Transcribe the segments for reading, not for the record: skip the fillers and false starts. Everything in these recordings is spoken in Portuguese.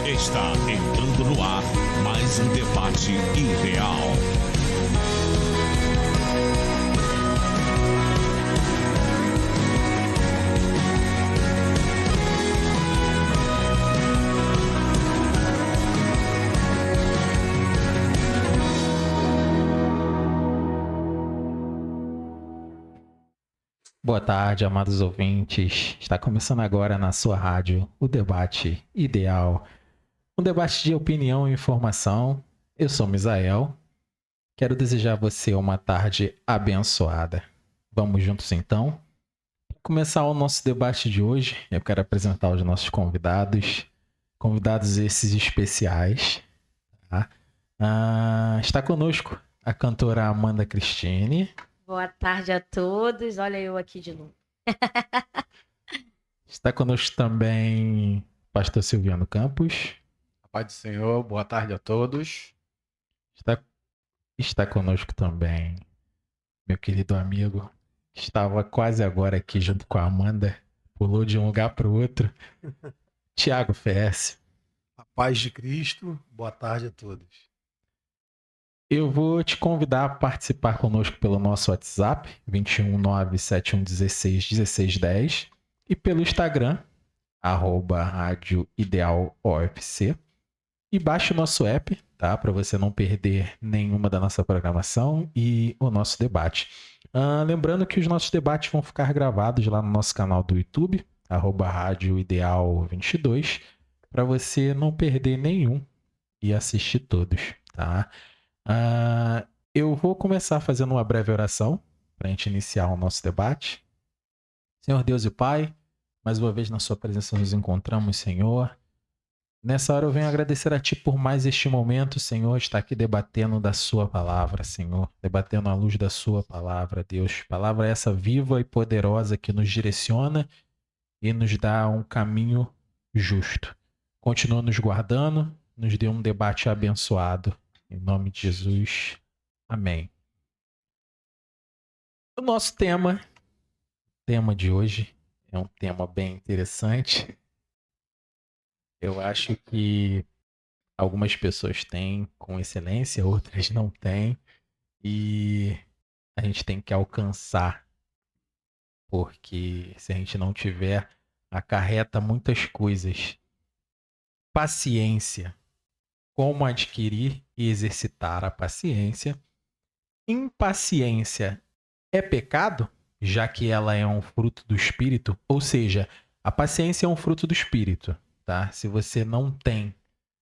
Está entrando no ar mais um debate irreal. Boa tarde, amados ouvintes. Está começando agora na sua rádio o Debate Ideal. Um debate de opinião e informação. Eu sou Misael. Quero desejar a você uma tarde abençoada. Vamos juntos então? Para começar o nosso debate de hoje, eu quero apresentar os nossos convidados. Convidados esses especiais. Tá? Está conosco a cantora Amanda Cristine. Boa tarde a todos. Olha eu aqui de novo. Está conosco também o pastor Silviano Campos. A paz do Senhor, boa tarde a todos. Está conosco também meu querido amigo, que estava quase agora aqui junto com a Amanda, pulou de um lugar para o outro, Tiago Fess. A paz de Cristo, boa tarde a todos. Eu vou te convidar a participar conosco pelo nosso WhatsApp, 21971161610, e pelo Instagram, @Rádio Ideal OFC. E baixe o nosso app, tá? Para você não perder nenhuma da nossa programação e o nosso debate. Lembrando que os nossos debates vão ficar gravados lá no nosso canal do YouTube, @Rádio Ideal 22, para você não perder nenhum e assistir todos, tá? Eu vou começar fazendo uma breve oração para a gente iniciar o nosso debate. Senhor Deus e Pai, mais uma vez na sua presença nos encontramos, Senhor. Nessa hora eu venho agradecer a Ti por mais este momento, Senhor, estar aqui debatendo da Sua palavra, Senhor. Debatendo à luz da Sua palavra, Deus. Palavra essa viva e poderosa que nos direciona e nos dá um caminho justo. Continua nos guardando, nos dê um debate abençoado. Em nome de Jesus. Amém. O nosso tema de hoje é um tema bem interessante. Eu acho que algumas pessoas têm com excelência, outras não têm. E a gente tem que alcançar, porque se a gente não tiver, acarreta muitas coisas. Paciência. Como adquirir e exercitar a paciência. Impaciência é pecado, já que ela é um fruto do espírito? Ou seja, a paciência é um fruto do espírito, tá? Se você não tem,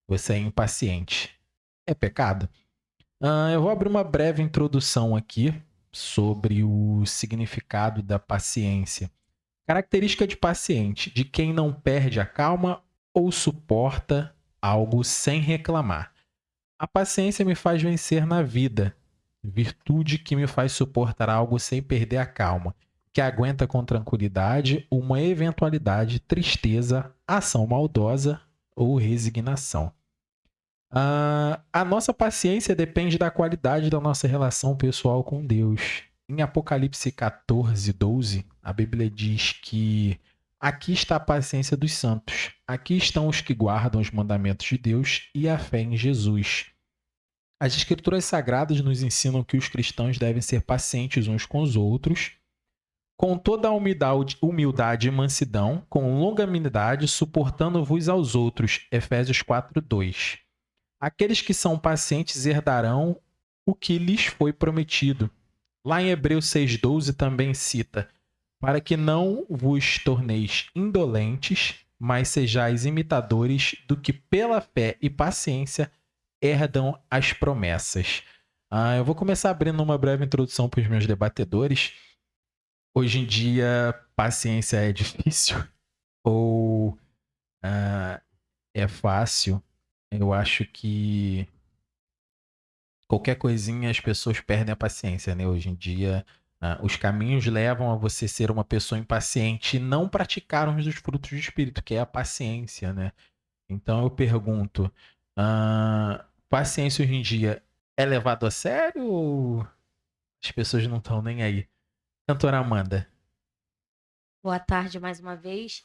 você é impaciente. É pecado? Eu vou abrir uma breve introdução aqui sobre o significado da paciência. Característica de paciente, de quem não perde a calma ou suporta algo sem reclamar. A paciência me faz vencer na vida, virtude que me faz suportar algo sem perder a calma, que aguenta com tranquilidade uma eventualidade, tristeza, ação maldosa ou resignação. A nossa paciência depende da qualidade da nossa relação pessoal com Deus. Em Apocalipse 14:12, a Bíblia diz que aqui está a paciência dos santos. Aqui estão os que guardam os mandamentos de Deus e a fé em Jesus. As Escrituras Sagradas nos ensinam que os cristãos devem ser pacientes uns com os outros, com toda a humildade e mansidão, com longanimidade, suportando-vos aos outros. Efésios 4:2. Aqueles que são pacientes herdarão o que lhes foi prometido. Lá em Hebreus 6:12 também cita: para que não vos torneis indolentes, mas sejais imitadores do que pela fé e paciência herdam as promessas. Eu vou começar abrindo uma breve introdução para os meus debatedores. Hoje em dia, paciência é difícil ou é fácil? Eu acho que qualquer coisinha as pessoas perdem a paciência, né? Hoje em dia, os caminhos levam a você ser uma pessoa impaciente e não praticar um dos frutos do Espírito, que é a paciência, né? Então eu pergunto, paciência hoje em dia é levado a sério ou as pessoas não estão nem aí? Cantora Amanda. Boa tarde mais uma vez.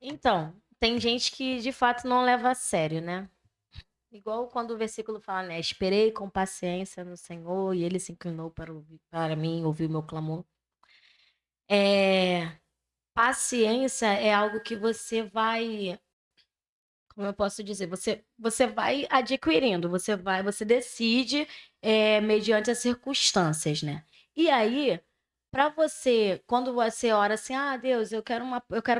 Então, tem gente que de fato não leva a sério, né? Igual quando o versículo fala, né? Esperei com paciência no Senhor e ele se inclinou para mim, ouviu o meu clamor. É, paciência é algo que você vai, como eu posso dizer, você vai adquirindo, você decide mediante as circunstâncias, né? E aí, para você, quando você ora assim, ah, Deus, eu quero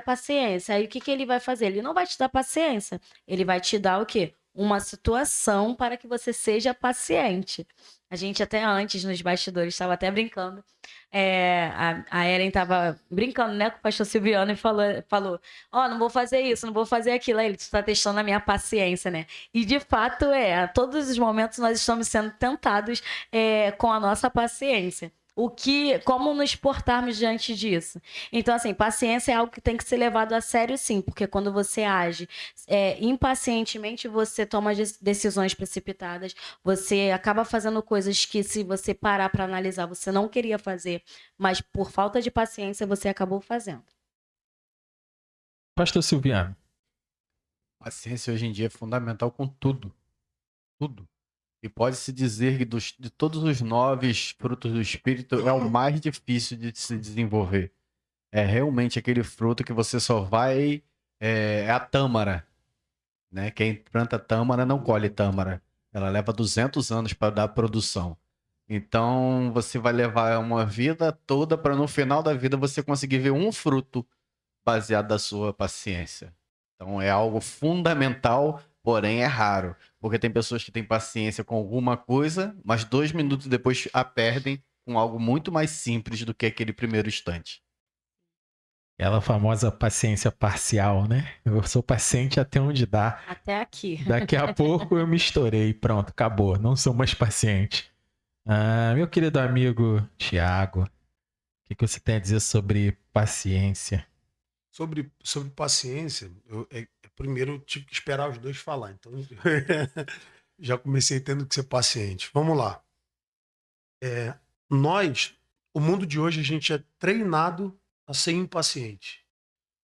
paciência. Aí o que que ele vai fazer? Ele não vai te dar paciência. Ele vai te dar o quê? Uma situação para que você seja paciente. A gente até antes, nos bastidores, estava até brincando. A Ellen estava brincando, né, com o pastor Silviano e falou, ó, não vou fazer isso, não vou fazer aquilo. Aí ele está testando a minha paciência, né? E de fato a todos os momentos nós estamos sendo tentados com a nossa paciência. Como nos portarmos diante disso? Então, assim, paciência é algo que tem que ser levado a sério, sim, porque quando você age impacientemente, você toma decisões precipitadas, você acaba fazendo coisas que, se você parar para analisar, você não queria fazer, mas por falta de paciência, você acabou fazendo. Pastor Silviano. Paciência hoje em dia é fundamental com tudo. Tudo. E pode-se dizer que de todos os 9 frutos do Espírito é o mais difícil de se desenvolver. É realmente aquele fruto que você só vai... É a tâmara. Né? Quem planta tâmara não colhe tâmara. Ela leva 200 anos para dar produção. Então você vai levar uma vida toda para no final da vida você conseguir ver um fruto baseado na sua paciência. Então é algo fundamental, porém é raro. Porque tem pessoas que têm paciência com alguma coisa, mas 2 minutos depois a perdem com algo muito mais simples do que aquele primeiro instante. Aquela famosa paciência parcial, né? Eu sou paciente até onde dá. Até aqui. Daqui a pouco eu me estourei. Pronto, acabou. Não sou mais paciente. Meu querido amigo Tiago, o que você tem a dizer sobre paciência? Sobre paciência, primeiro eu tive que esperar os dois falar. Então, já comecei tendo que ser paciente. Vamos lá. O mundo de hoje, a gente é treinado a ser impaciente.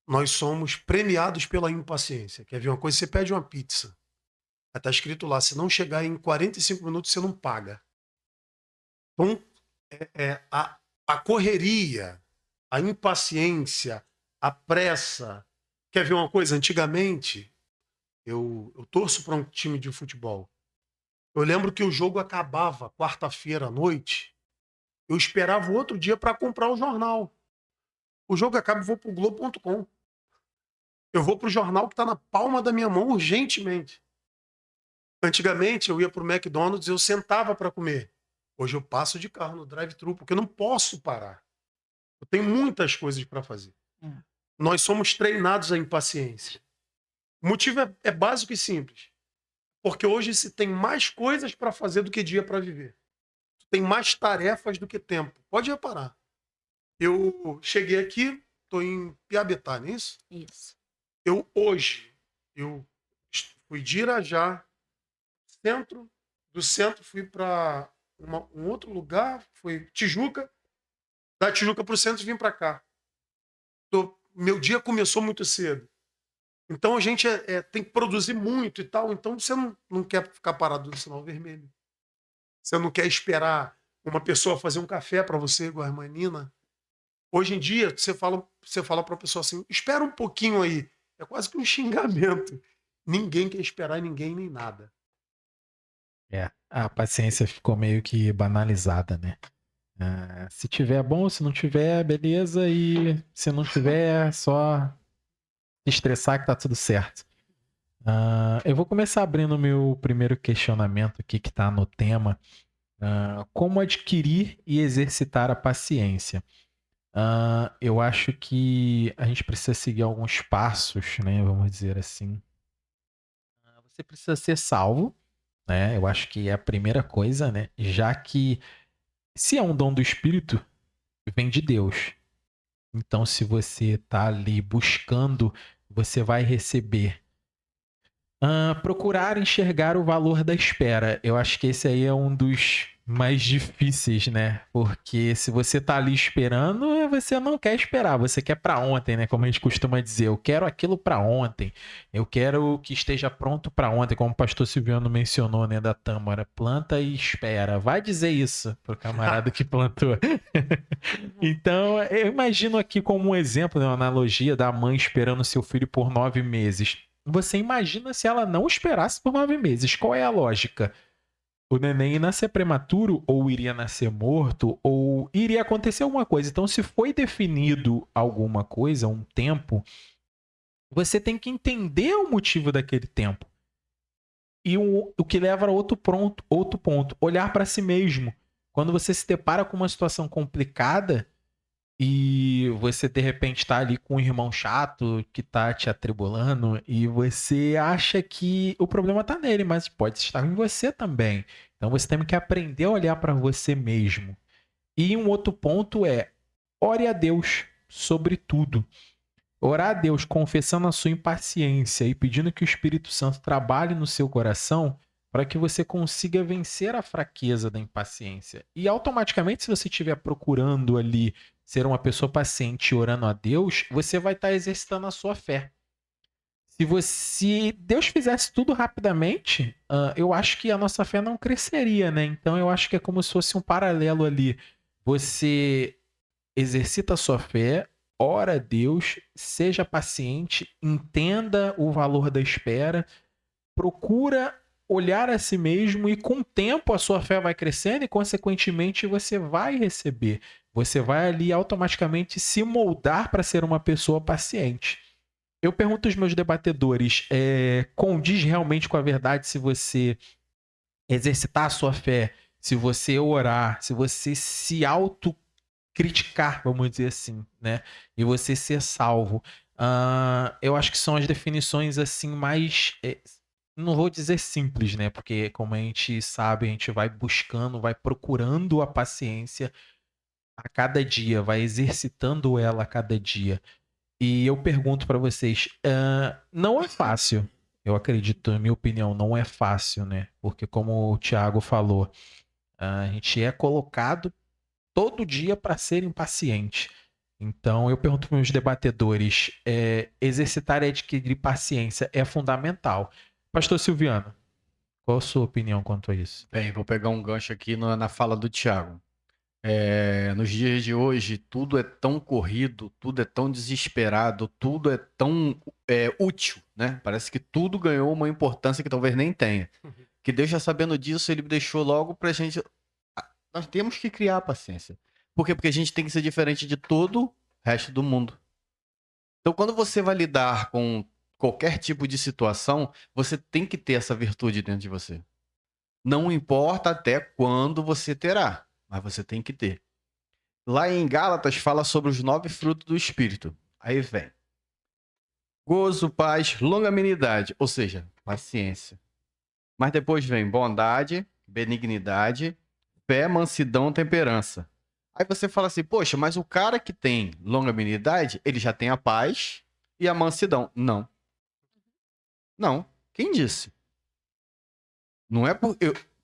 Nós somos premiados pela impaciência. Quer ver uma coisa? Você pede uma pizza. Está escrito lá, se não chegar em 45 minutos, você não paga. Então, a correria, a impaciência, a pressa. Quer ver uma coisa? Antigamente, eu torço para um time de futebol. Eu lembro que o jogo acabava quarta-feira à noite. Eu esperava o outro dia para comprar o jornal. O jogo acaba, eu vou para o Globo.com. Eu vou para o jornal que está na palma da minha mão urgentemente. Antigamente, eu ia para o McDonald's e eu sentava para comer. Hoje eu passo de carro no drive-thru, porque eu não posso parar. Eu tenho muitas coisas para fazer. Nós somos treinados à impaciência. O motivo é básico e simples. Porque hoje se tem mais coisas para fazer do que dia para viver. Tem mais tarefas do que tempo. Pode reparar. Eu cheguei aqui, estou em Piabetá, não é isso? Isso. Hoje, eu fui de Irajá, do centro fui para um outro lugar, foi Tijuca, da Tijuca para o centro e vim para cá. Meu dia começou muito cedo. Então a gente tem que produzir muito e tal, então você não quer ficar parado no sinal vermelho. Você não quer esperar uma pessoa fazer um café para você, igual a irmã Nina. Hoje em dia, você fala para a pessoa assim, espera um pouquinho aí. É quase que um xingamento. Ninguém quer esperar ninguém nem nada. A paciência ficou meio que banalizada, né? Se tiver bom, se não tiver, beleza. E se não tiver, é só se estressar que tá tudo certo. Eu vou começar abrindo o meu primeiro questionamento aqui que tá no tema. Como adquirir e exercitar a paciência? Eu acho que a gente precisa seguir alguns passos, né? Vamos dizer assim. Você precisa ser salvo, né? Eu acho que é a primeira coisa, né? Já que se é um dom do Espírito, vem de Deus. Então, se você tá ali buscando, você vai receber. Procurar enxergar o valor da espera. Eu acho que esse aí é um dos mais difíceis, né? Porque se você tá ali esperando, você não quer esperar, você quer pra ontem, né? Como a gente costuma dizer, eu quero aquilo pra ontem, eu quero que esteja pronto pra ontem, como o pastor Silviano mencionou, né, da tâmara, planta e espera. Vai dizer isso pro camarada que plantou. Então, eu imagino aqui como um exemplo, né, uma analogia da mãe esperando seu filho por 9 meses. Você imagina se ela não esperasse por 9 meses? Qual é a lógica? O neném ia nascer prematuro, ou iria nascer morto, ou iria acontecer alguma coisa. Então, se foi definido alguma coisa, um tempo, você tem que entender o motivo daquele tempo. E o que leva a outro ponto, olhar para si mesmo. Quando você se depara com uma situação complicada e você de repente está ali com um irmão chato que tá te atribulando e você acha que o problema tá nele, mas pode estar em você também. Então você tem que aprender a olhar para você mesmo. E um outro ponto é: ore a Deus sobre tudo. Orar a Deus confessando a sua impaciência e pedindo que o Espírito Santo trabalhe no seu coração para que você consiga vencer a fraqueza da impaciência. E automaticamente, se você estiver procurando ali ser uma pessoa paciente e orando a Deus, você vai estar exercitando a sua fé. Se Deus fizesse tudo rapidamente, eu acho que a nossa fé não cresceria, né? Então eu acho que é como se fosse um paralelo ali. Você exercita a sua fé, ora a Deus, seja paciente, entenda o valor da espera, procura olhar a si mesmo e com o tempo a sua fé vai crescendo e consequentemente você vai receber. Você vai ali automaticamente se moldar para ser uma pessoa paciente. Eu pergunto aos meus debatedores, condiz realmente com a verdade se você exercitar a sua fé, se você orar, se você se autocriticar, vamos dizer assim, né? E você ser salvo. Eu acho que são as definições assim mais... não vou dizer simples, né? Porque como a gente sabe, a gente vai buscando, vai procurando a paciência a cada dia, vai exercitando ela a cada dia. E eu pergunto para vocês, não é fácil. Eu acredito, na minha opinião, não é fácil, né? Porque como o Thiago falou, a gente é colocado todo dia para ser impaciente. Então eu pergunto para meus debatedores, exercitar e adquirir paciência é fundamental. Pastor Silviano, qual a sua opinião quanto a isso? Bem, vou pegar um gancho aqui na fala do Thiago. Nos dias de hoje, tudo é tão corrido, tudo é tão desesperado, tudo é tão útil, né? Parece que tudo ganhou uma importância que talvez nem tenha. Que Deus, já sabendo disso, ele deixou logo pra gente. Nós temos que criar paciência. Por quê? Porque a gente tem que ser diferente de todo o resto do mundo. Então, quando você vai lidar com qualquer tipo de situação, você tem que ter essa virtude dentro de você. Não importa até quando você terá, mas você tem que ter. Lá em Gálatas fala sobre os 9 frutos do Espírito. Aí vem gozo, paz, longanimidade, ou seja, paciência. Mas depois vem bondade, benignidade, fé, mansidão, temperança. Aí você fala assim, poxa, mas o cara que tem longanimidade, ele já tem a paz e a mansidão. Não. Não. Quem disse? Não é por...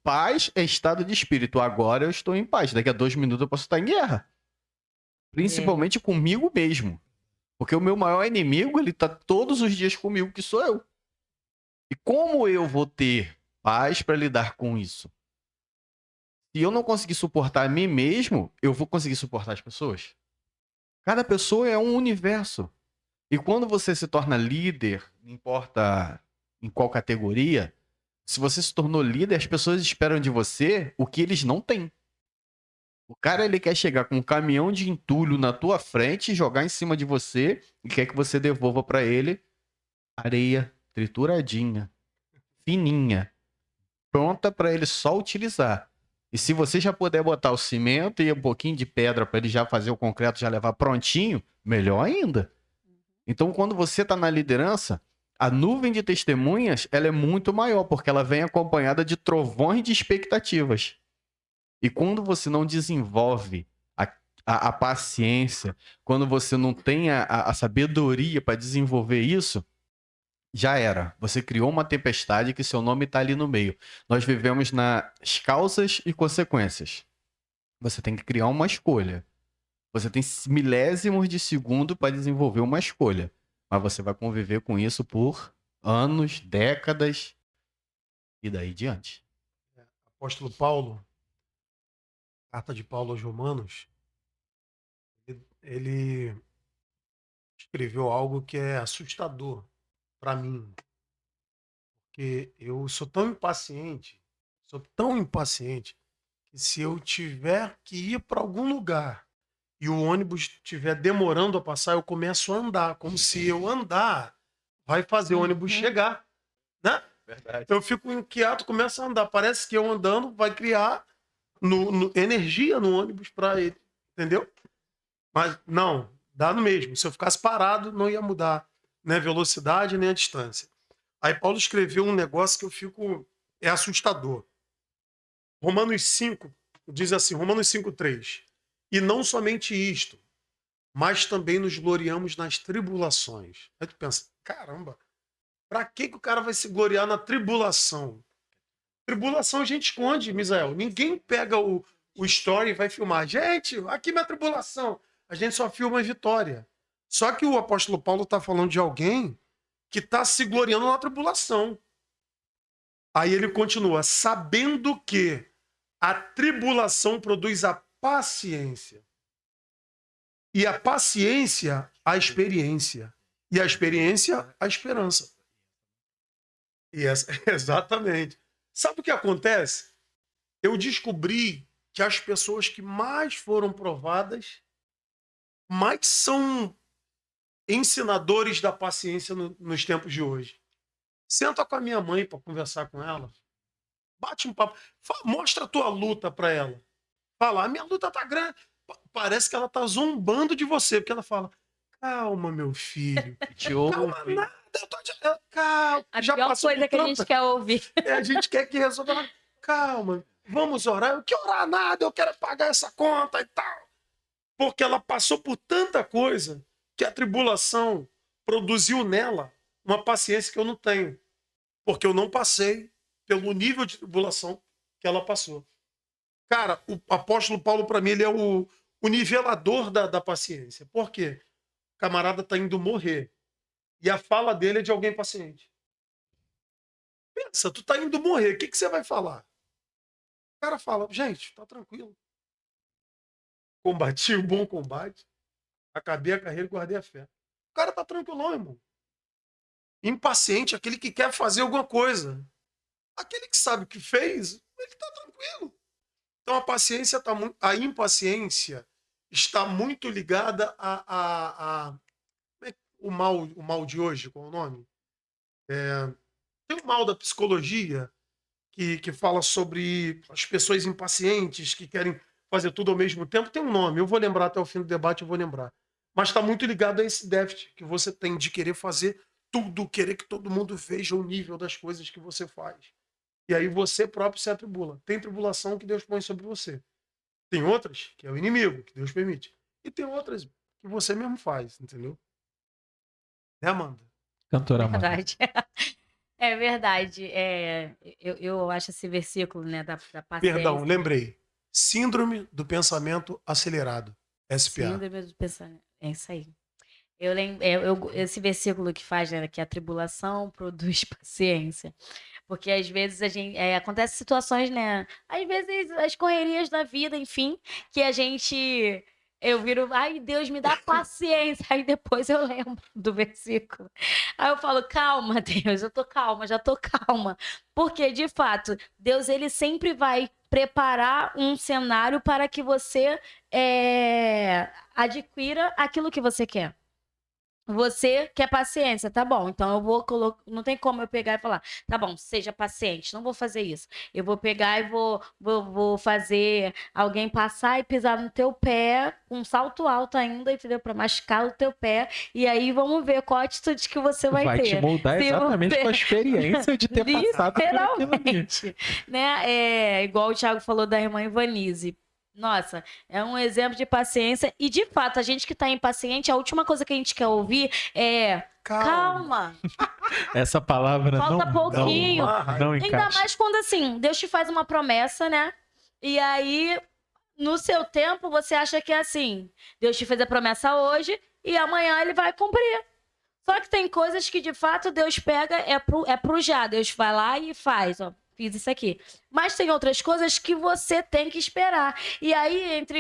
Paz é estado de espírito. Agora eu estou em paz. Daqui a 2 minutos eu posso estar em guerra. Principalmente comigo mesmo. Porque o meu maior inimigo, ele está todos os dias comigo, que sou eu. E como eu vou ter paz para lidar com isso? Se eu não conseguir suportar a mim mesmo, eu vou conseguir suportar as pessoas? Cada pessoa é um universo. E quando você se torna líder, não importa em qual categoria, se você se tornou líder, as pessoas esperam de você o que eles não têm. O cara, ele quer chegar com um caminhão de entulho na tua frente, jogar em cima de você e quer que você devolva para ele areia trituradinha, fininha, pronta para ele só utilizar. E se você já puder botar o cimento e um pouquinho de pedra para ele já fazer o concreto, já levar prontinho, melhor ainda. Então, quando você está na liderança, a nuvem de testemunhas, ela é muito maior, porque ela vem acompanhada de trovões de expectativas. E quando você não desenvolve a paciência, quando você não tem a sabedoria para desenvolver isso, já era. Você criou uma tempestade que seu nome está ali no meio. Nós vivemos nas causas e consequências. Você tem que criar uma escolha. Você tem milésimos de segundo para desenvolver uma escolha. Mas você vai conviver com isso por anos, décadas e daí diante. Apóstolo Paulo, carta de Paulo aos Romanos, ele escreveu algo que é assustador para mim. Porque eu sou tão impaciente, que se eu tiver que ir para algum lugar e o ônibus estiver demorando a passar, eu começo a andar, como se eu andar vai fazer o ônibus chegar, né? Verdade. Eu fico inquieto, começo a andar. Parece que eu andando vai criar energia no ônibus para ele, entendeu? Mas não, dá no mesmo. Se eu ficasse parado, não ia mudar nem a velocidade, nem a distância. Aí Paulo escreveu um negócio que eu fico... É assustador. Romanos 5, diz assim, Romanos 5:3. E não somente isto, mas também nos gloriamos nas tribulações. Aí tu pensa, caramba, pra que o cara vai se gloriar na tribulação? Tribulação a gente esconde, Misael. Ninguém pega o story e vai filmar. Gente, aqui minha tribulação. A gente só filma a vitória. Só que o apóstolo Paulo está falando de alguém que está se gloriando na tribulação. Aí ele continua, sabendo que a tribulação produz a paciência. E a paciência, a experiência. E a experiência, a esperança. Exatamente. Sabe o que acontece? Eu descobri que as pessoas que mais foram provadas, mais são ensinadores da paciência nos tempos de hoje. Senta com a minha mãe para conversar com ela. Bate um papo. Mostra a tua luta para ela. Fala, a minha luta tá grande. Parece que ela tá zombando de você, porque ela fala, calma, meu filho. Calma, nada. Eu tô calma. A já pior passou coisa que a gente quer ouvir. a gente quer que resolva. Calma, vamos orar. Eu quero orar nada, eu quero pagar essa conta e tal. Porque ela passou por tanta coisa que a tribulação produziu nela uma paciência que eu não tenho. Porque eu não passei pelo nível de tribulação que ela passou. Cara, o apóstolo Paulo, para mim, ele é o nivelador da paciência. Por quê? O camarada tá indo morrer. E a fala dele é de alguém paciente. Pensa, tu tá indo morrer, o que você vai falar? O cara fala, gente, tá tranquilo. Combati o bom combate, acabei a carreira e guardei a fé. O cara tá tranquilão, irmão. Impaciente, aquele que quer fazer alguma coisa. Aquele que sabe o que fez, ele tá tranquilo. Então a paciência tá muito, a impaciência está muito ligada o mal de hoje, qual é o nome? Tem um mal da psicologia que fala sobre as pessoas impacientes que querem fazer tudo ao mesmo tempo. Tem um nome, eu vou lembrar até o fim do debate, eu vou lembrar. Mas está muito ligado a esse déficit que você tem de querer fazer tudo, querer que todo mundo veja o nível das coisas que você faz. E aí você próprio se atribula. Tem tribulação que Deus põe sobre você. Tem outras que é o inimigo, que Deus permite. E tem outras que você mesmo faz, entendeu? Né, Amanda? Cantora Amanda. Verdade. É verdade. Eu acho esse versículo, né, da paciência. Perdão, lembrei. Síndrome do pensamento acelerado. SPA. Síndrome do pensamento. É isso aí. Esse versículo que faz, né, que a tribulação produz paciência. Porque às vezes acontece situações, né? Às vezes as correrias da vida, enfim, que a gente. Eu viro, ai, Deus me dá paciência. Aí depois eu lembro do versículo. Aí eu falo, calma, Deus, eu tô calma, já tô calma. Porque, de fato, Deus, ele sempre vai preparar um cenário para que você adquira aquilo que você quer. Você quer paciência, tá bom, então eu vou colocar, não tem como eu pegar e falar, tá bom, seja paciente, não vou fazer isso. Eu vou pegar e vou fazer alguém passar e pisar no teu pé, com um salto alto ainda, entendeu? Pra machucar o teu pé, e aí vamos ver qual a atitude que você vai ter. Vai te moldar exatamente com a experiência de ter passado por aquilo ali. Né? Igual o Thiago falou da irmã Ivanise. Nossa, é um exemplo de paciência. E, de fato, a gente que tá impaciente, a última coisa que a gente quer ouvir é... Calma, Essa palavra falta pouquinho. não Ainda encaixa. mais quando, assim, Deus te faz uma promessa, né? E aí, no seu tempo, você acha que é assim. Deus te fez a promessa hoje e amanhã ele vai cumprir. Só que tem coisas que, de fato, Deus pega, é pro já. Deus vai lá e faz, ó. Fiz isso aqui. Mas tem outras coisas que você tem que esperar. E aí, entre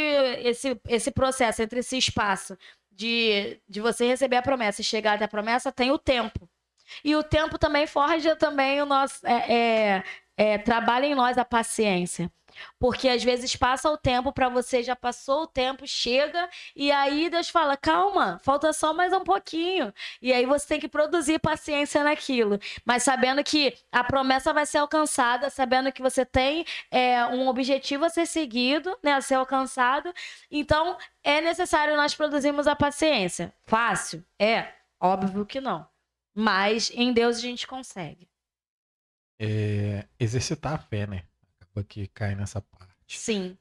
esse processo, entre esse espaço de você receber a promessa e chegar até a promessa, tem o tempo. E o tempo também forja também o nosso... trabalha em nós a paciência. Porque às vezes passa o tempo para você, já passou o tempo, chega, e aí Deus fala, calma, falta só mais um pouquinho. E aí você tem que produzir paciência naquilo. Mas sabendo que a promessa vai ser alcançada, sabendo que você tem um objetivo a ser seguido, né, a ser alcançado. Então, é necessário nós produzirmos a paciência. Fácil? É, óbvio que não. Mas em Deus a gente consegue. Exercitar a fé, né? Acaba que cai nessa parte. Sim.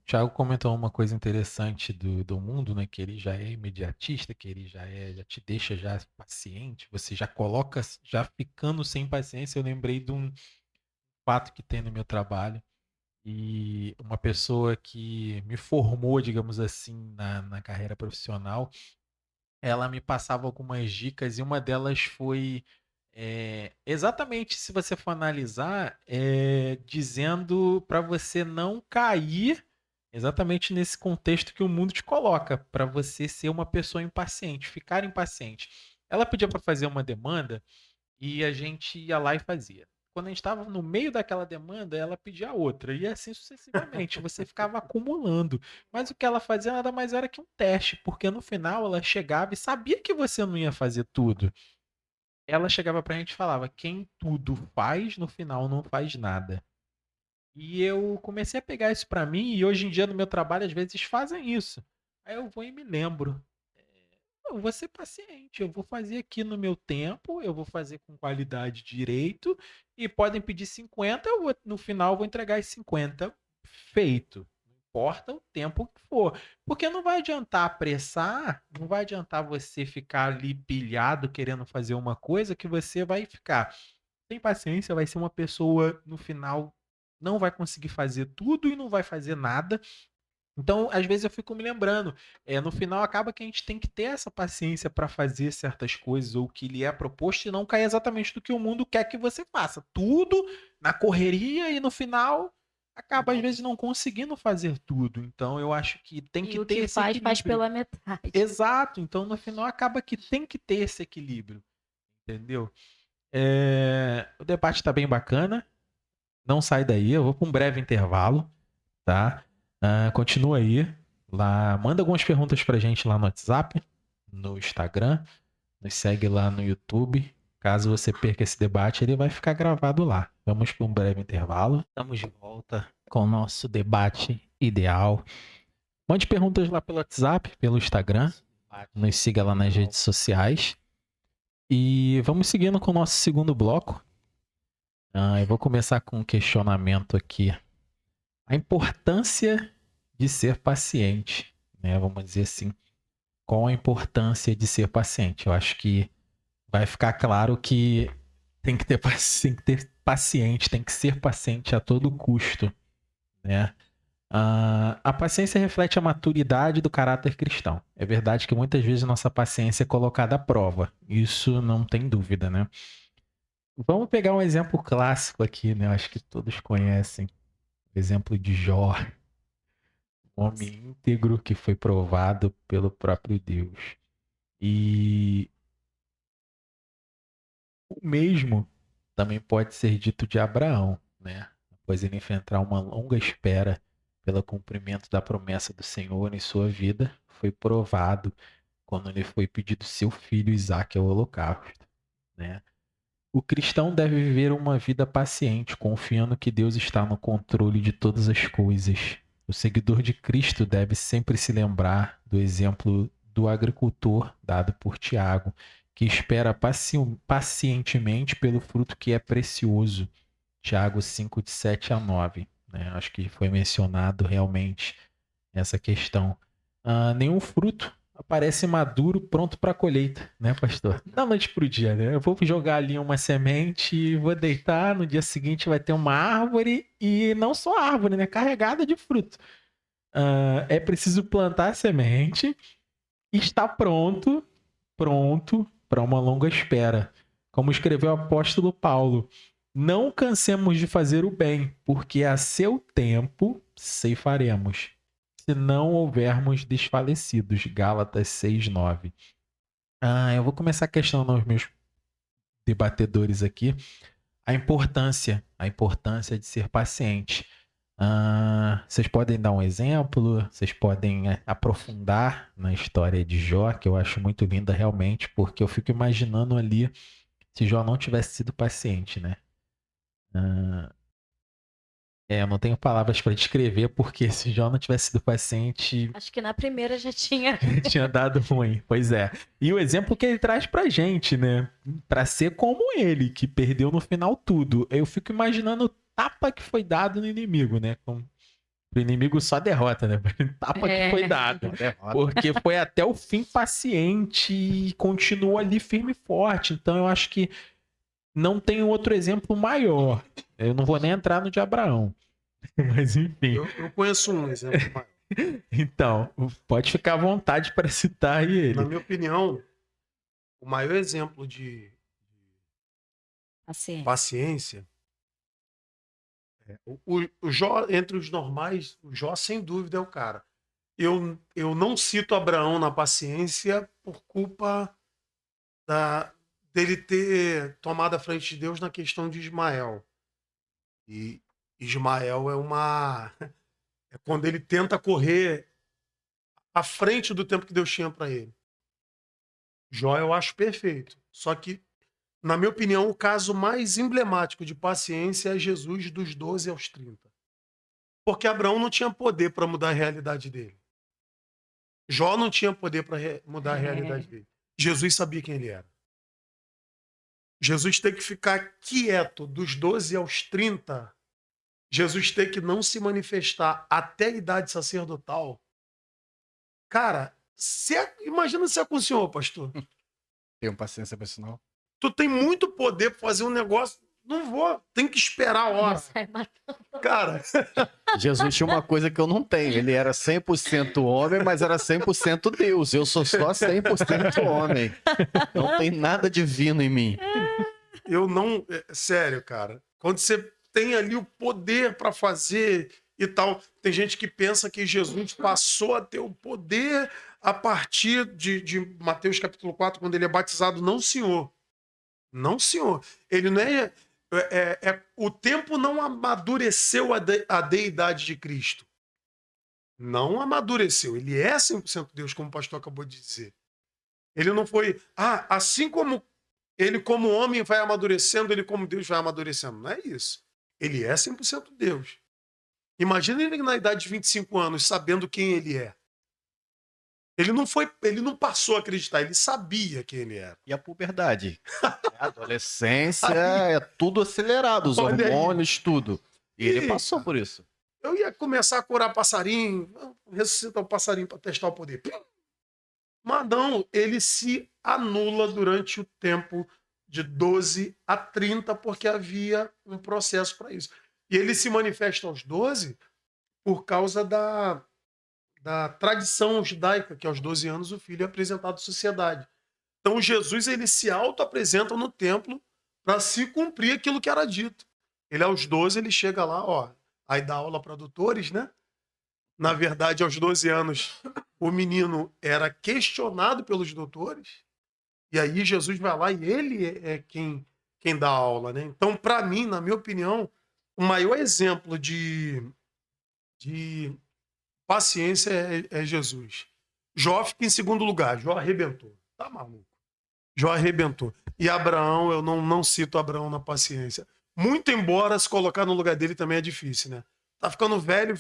Thiago comentou uma coisa interessante do mundo, né? Que ele já é imediatista, que ele já te deixa já paciente, você já coloca, já ficando sem paciência. Eu lembrei de um fato que tem no meu trabalho. E uma pessoa que me formou, digamos assim, na carreira profissional, ela me passava algumas dicas e uma delas foi exatamente, se você for analisar, dizendo para você não cair exatamente nesse contexto que o mundo te coloca, para você ser uma pessoa impaciente, ficar impaciente. Ela pedia para fazer uma demanda e a gente ia lá e fazia. Quando a gente estava no meio daquela demanda, ela pedia outra, e assim sucessivamente. Você ficava acumulando. Mas o que ela fazia nada mais era que um teste, porque no final ela chegava e sabia que você não ia fazer tudo. Ela chegava pra gente e falava: quem tudo faz, no final não faz nada. E eu comecei a pegar isso pra mim, e hoje em dia no meu trabalho às vezes fazem isso. Aí eu vou e me lembro. Eu vou ser paciente, eu vou fazer aqui no meu tempo, eu vou fazer com qualidade direito, e podem pedir 50, no final eu vou entregar as 50 feito. Não importa o tempo que for. Porque não vai adiantar apressar, não vai adiantar você ficar ali pilhado querendo fazer uma coisa que você vai ficar sem paciência, vai ser uma pessoa no final não vai conseguir fazer tudo e não vai fazer nada. Então, às vezes eu fico me lembrando, no final acaba que a gente tem que ter essa paciência para fazer certas coisas ou o que lhe é proposto e não cair exatamente do que o mundo quer que você faça. Tudo na correria e no final acaba às vezes não conseguindo fazer tudo. Então, eu acho que tem E que o ter que esse faz equilíbrio. pela metade. Exato. Então, no final acaba que tem que ter esse equilíbrio. Entendeu? O debate está bem bacana. Não sai daí, eu vou para um breve intervalo, tá? Continua aí. Lá, manda algumas perguntas pra gente lá no WhatsApp, no Instagram, nos segue lá no YouTube. Caso você perca esse debate, ele vai ficar gravado lá. Vamos para um breve intervalo. Estamos de volta com o nosso debate ideal. Mande perguntas lá pelo WhatsApp, pelo Instagram. Nos siga lá nas redes sociais. E vamos seguindo com o nosso segundo bloco. Eu vou começar com um questionamento aqui. A importância de ser paciente, né? Vamos dizer assim, qual a importância de ser paciente? Eu acho que vai ficar claro que tem que ter paciente, tem que ser paciente a todo custo, né? A paciência reflete a maturidade do caráter cristão. É verdade que muitas vezes nossa paciência é colocada à prova, isso não tem dúvida, né? Vamos pegar um exemplo clássico aqui, né? Eu acho que todos conhecem. O exemplo de Jó, um homem íntegro que foi provado pelo próprio Deus. E o mesmo também pode ser dito de Abraão, né? Após ele enfrentar uma longa espera pelo cumprimento da promessa do Senhor em sua vida, foi provado quando lhe foi pedido seu filho Isaque ao holocausto, né? O cristão deve viver uma vida paciente, confiando que Deus está no controle de todas as coisas. O seguidor de Cristo deve sempre se lembrar do exemplo do agricultor dado por Tiago, que espera pacientemente pelo fruto que é precioso. Tiago 5, de 7 a 9. né? Acho que foi mencionado realmente essa questão. Nenhum fruto aparece maduro, pronto para colheita, né, pastor? Da noite pro dia, né? Eu vou jogar ali uma semente, vou deitar, no dia seguinte vai ter uma árvore, e não só árvore, né? Carregada de fruto. É preciso plantar a semente e estar pronto para uma longa espera. Como escreveu o apóstolo Paulo, não cansemos de fazer o bem, porque a seu tempo ceifaremos, se não houvermos desfalecidos. Gálatas 6:9. Eu vou começar questionando os meus debatedores aqui a importância de ser paciente. Vocês podem dar um exemplo? Vocês podem aprofundar na história de Jó, que eu acho muito linda realmente, porque eu fico imaginando ali se Jó não tivesse sido paciente, né? Eu não tenho palavras para descrever, porque se Jó não tivesse sido paciente, Acho que na primeira já tinha. tinha dado ruim. Pois é. E o exemplo que ele traz pra gente, né? Pra ser como ele, que perdeu no final tudo. Eu fico imaginando o tapa que foi dado no inimigo, né? Pro inimigo só derrota, né? Tapa que foi dado. Derrota. Porque foi até o fim paciente e continuou ali firme e forte. Então eu acho que não tem outro exemplo maior. Eu não vou nem entrar no de Abraão. Mas enfim. Eu conheço um exemplo maior. Então, pode ficar à vontade para citar aí ele. Na minha opinião, o maior exemplo de Assim. paciência o Jó, entre os normais, o Jó sem dúvida é o cara. Eu não cito Abraão na paciência por culpa dele ter tomado a frente de Deus na questão de Ismael. E Ismael é quando ele tenta correr à frente do tempo que Deus tinha para ele. Jó eu acho perfeito. Só que, na minha opinião, o caso mais emblemático de paciência é Jesus dos 12 aos 30. Porque Abraão não tinha poder para mudar a realidade dele. Jó não tinha poder para mudar a realidade dele. Jesus sabia quem ele era. Jesus tem que ficar quieto dos 12 aos 30. Jesus tem que não se manifestar até a idade sacerdotal. Cara, imagina se é com o senhor, pastor. Tenho paciência para isso, não. Tu tem muito poder para fazer um negócio. Não vou, tem que esperar a hora. Cara, Jesus tinha uma coisa que eu não tenho. Ele era 100% homem, mas era 100% Deus. Eu sou só 100% homem. Não tem nada divino em mim. eu não. Sério, cara. Quando você tem ali o poder para fazer e tal, tem gente que pensa que Jesus passou a ter o poder a partir de Mateus capítulo 4, quando ele é batizado. Não, senhor. Não, senhor. Ele não é. O tempo não amadureceu a deidade de Cristo. Não amadureceu. Ele é 100% Deus, como o pastor acabou de dizer. Ele não foi... assim como ele como homem vai amadurecendo, ele como Deus vai amadurecendo. Não é isso. Ele é 100% Deus. Imagina ele na idade de 25 anos, sabendo quem ele é. Ele não passou a acreditar, ele sabia quem ele era. E a puberdade? A adolescência é tudo acelerado, os Olha aí. hormônios, tudo. E ele passou por isso. Eu ia começar a curar passarinho, ressuscitar o passarinho para testar o poder. Mas não, ele se anula durante o tempo de 12 a 30, porque havia um processo para isso. E ele se manifesta aos 12 por causa da tradição judaica, que aos 12 anos o filho é apresentado à sociedade. Então Jesus ele se auto-apresenta no templo para se cumprir aquilo que era dito. Ele aos 12 ele chega lá, aí dá aula para doutores, né? Na verdade, aos 12 anos, o menino era questionado pelos doutores, e aí Jesus vai lá e ele é quem dá aula, né? Então, para mim, na minha opinião, o maior exemplo de paciência é Jesus. Jó fica em segundo lugar. Jó arrebentou. Tá maluco. Jó arrebentou. E Abraão, eu não cito Abraão na paciência. Muito embora se colocar no lugar dele também é difícil, né? Tá ficando velho.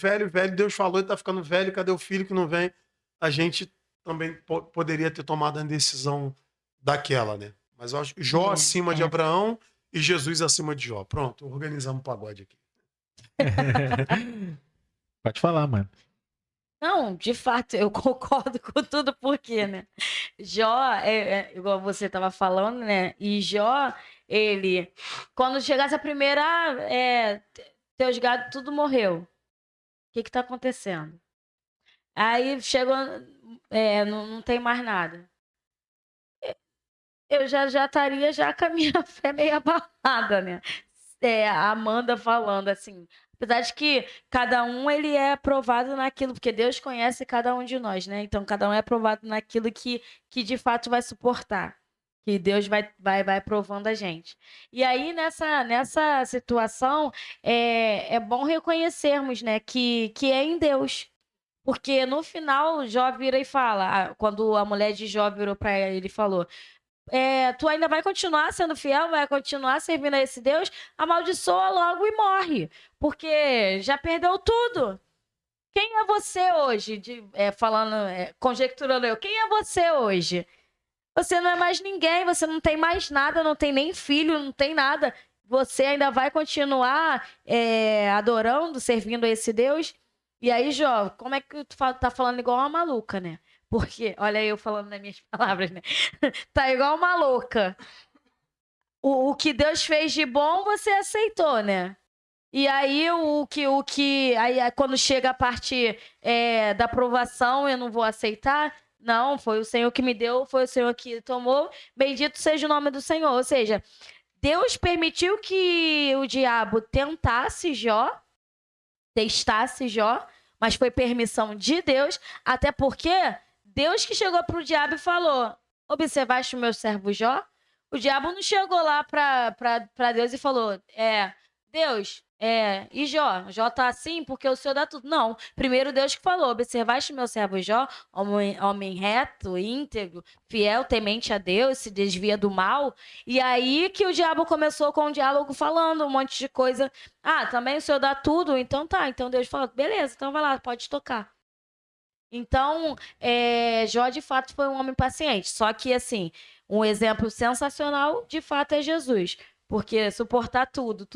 Deus falou, ele tá ficando velho. Cadê o filho que não vem? A gente também poderia ter tomado a decisão daquela, né? Mas eu acho que Jó acima de Abraão e Jesus acima de Jó. Pronto, organizamos um pagode aqui. Pode falar, mano. Não, de fato, eu concordo com tudo, porque, né? Jó, igual você estava falando, né? E Jó, ele, quando chegasse a primeira, teus gados tudo morreu. O que que tá acontecendo? Aí chegou, não tem mais nada. Eu já estaria já com a minha fé meio abalada, né? A Amanda falando assim, apesar de que cada um ele é aprovado naquilo, porque Deus conhece cada um de nós, né? Então cada um é aprovado naquilo que de fato vai suportar, que Deus vai provando a gente. E aí nessa situação é bom reconhecermos, né, que é em Deus. Porque no final, Jó vira e fala, quando a mulher de Jó virou para ele e falou: tu ainda vai continuar sendo fiel, vai continuar servindo a esse Deus, amaldiçoa logo e morre, porque já perdeu tudo. Quem é você hoje? Conjecturando eu, quem é você hoje? Você não é mais ninguém, você não tem mais nada, não tem nem filho, não tem nada. Você ainda vai continuar adorando, servindo a esse Deus? E aí, Jó, como é que tu tá falando igual uma maluca, né? Porque, olha eu falando nas minhas palavras, né? Tá igual uma louca. O que Deus fez de bom, você aceitou, né? E aí, aí quando chega a parte da aprovação, eu não vou aceitar. Não, foi o Senhor que me deu, foi o Senhor que tomou. Bendito seja o nome do Senhor. Ou seja, Deus permitiu que o diabo testasse Jó, mas foi permissão de Deus, até porque Deus que chegou para o diabo e falou: observaste o meu servo Jó? O diabo não chegou lá para Deus e falou: Deus, e Jó? Jó tá assim porque o Senhor dá tudo. Não, primeiro Deus que falou: observaste o meu servo Jó, homem reto, íntegro, fiel, temente a Deus, se desvia do mal. E aí que o diabo começou com um diálogo falando um monte de coisa. Também o Senhor dá tudo? Então tá. Então Deus falou: beleza, então vai lá, pode tocar. Então, Jó de fato foi um homem paciente. Só que, assim, um exemplo sensacional de fato é Jesus. Porque suportar tudo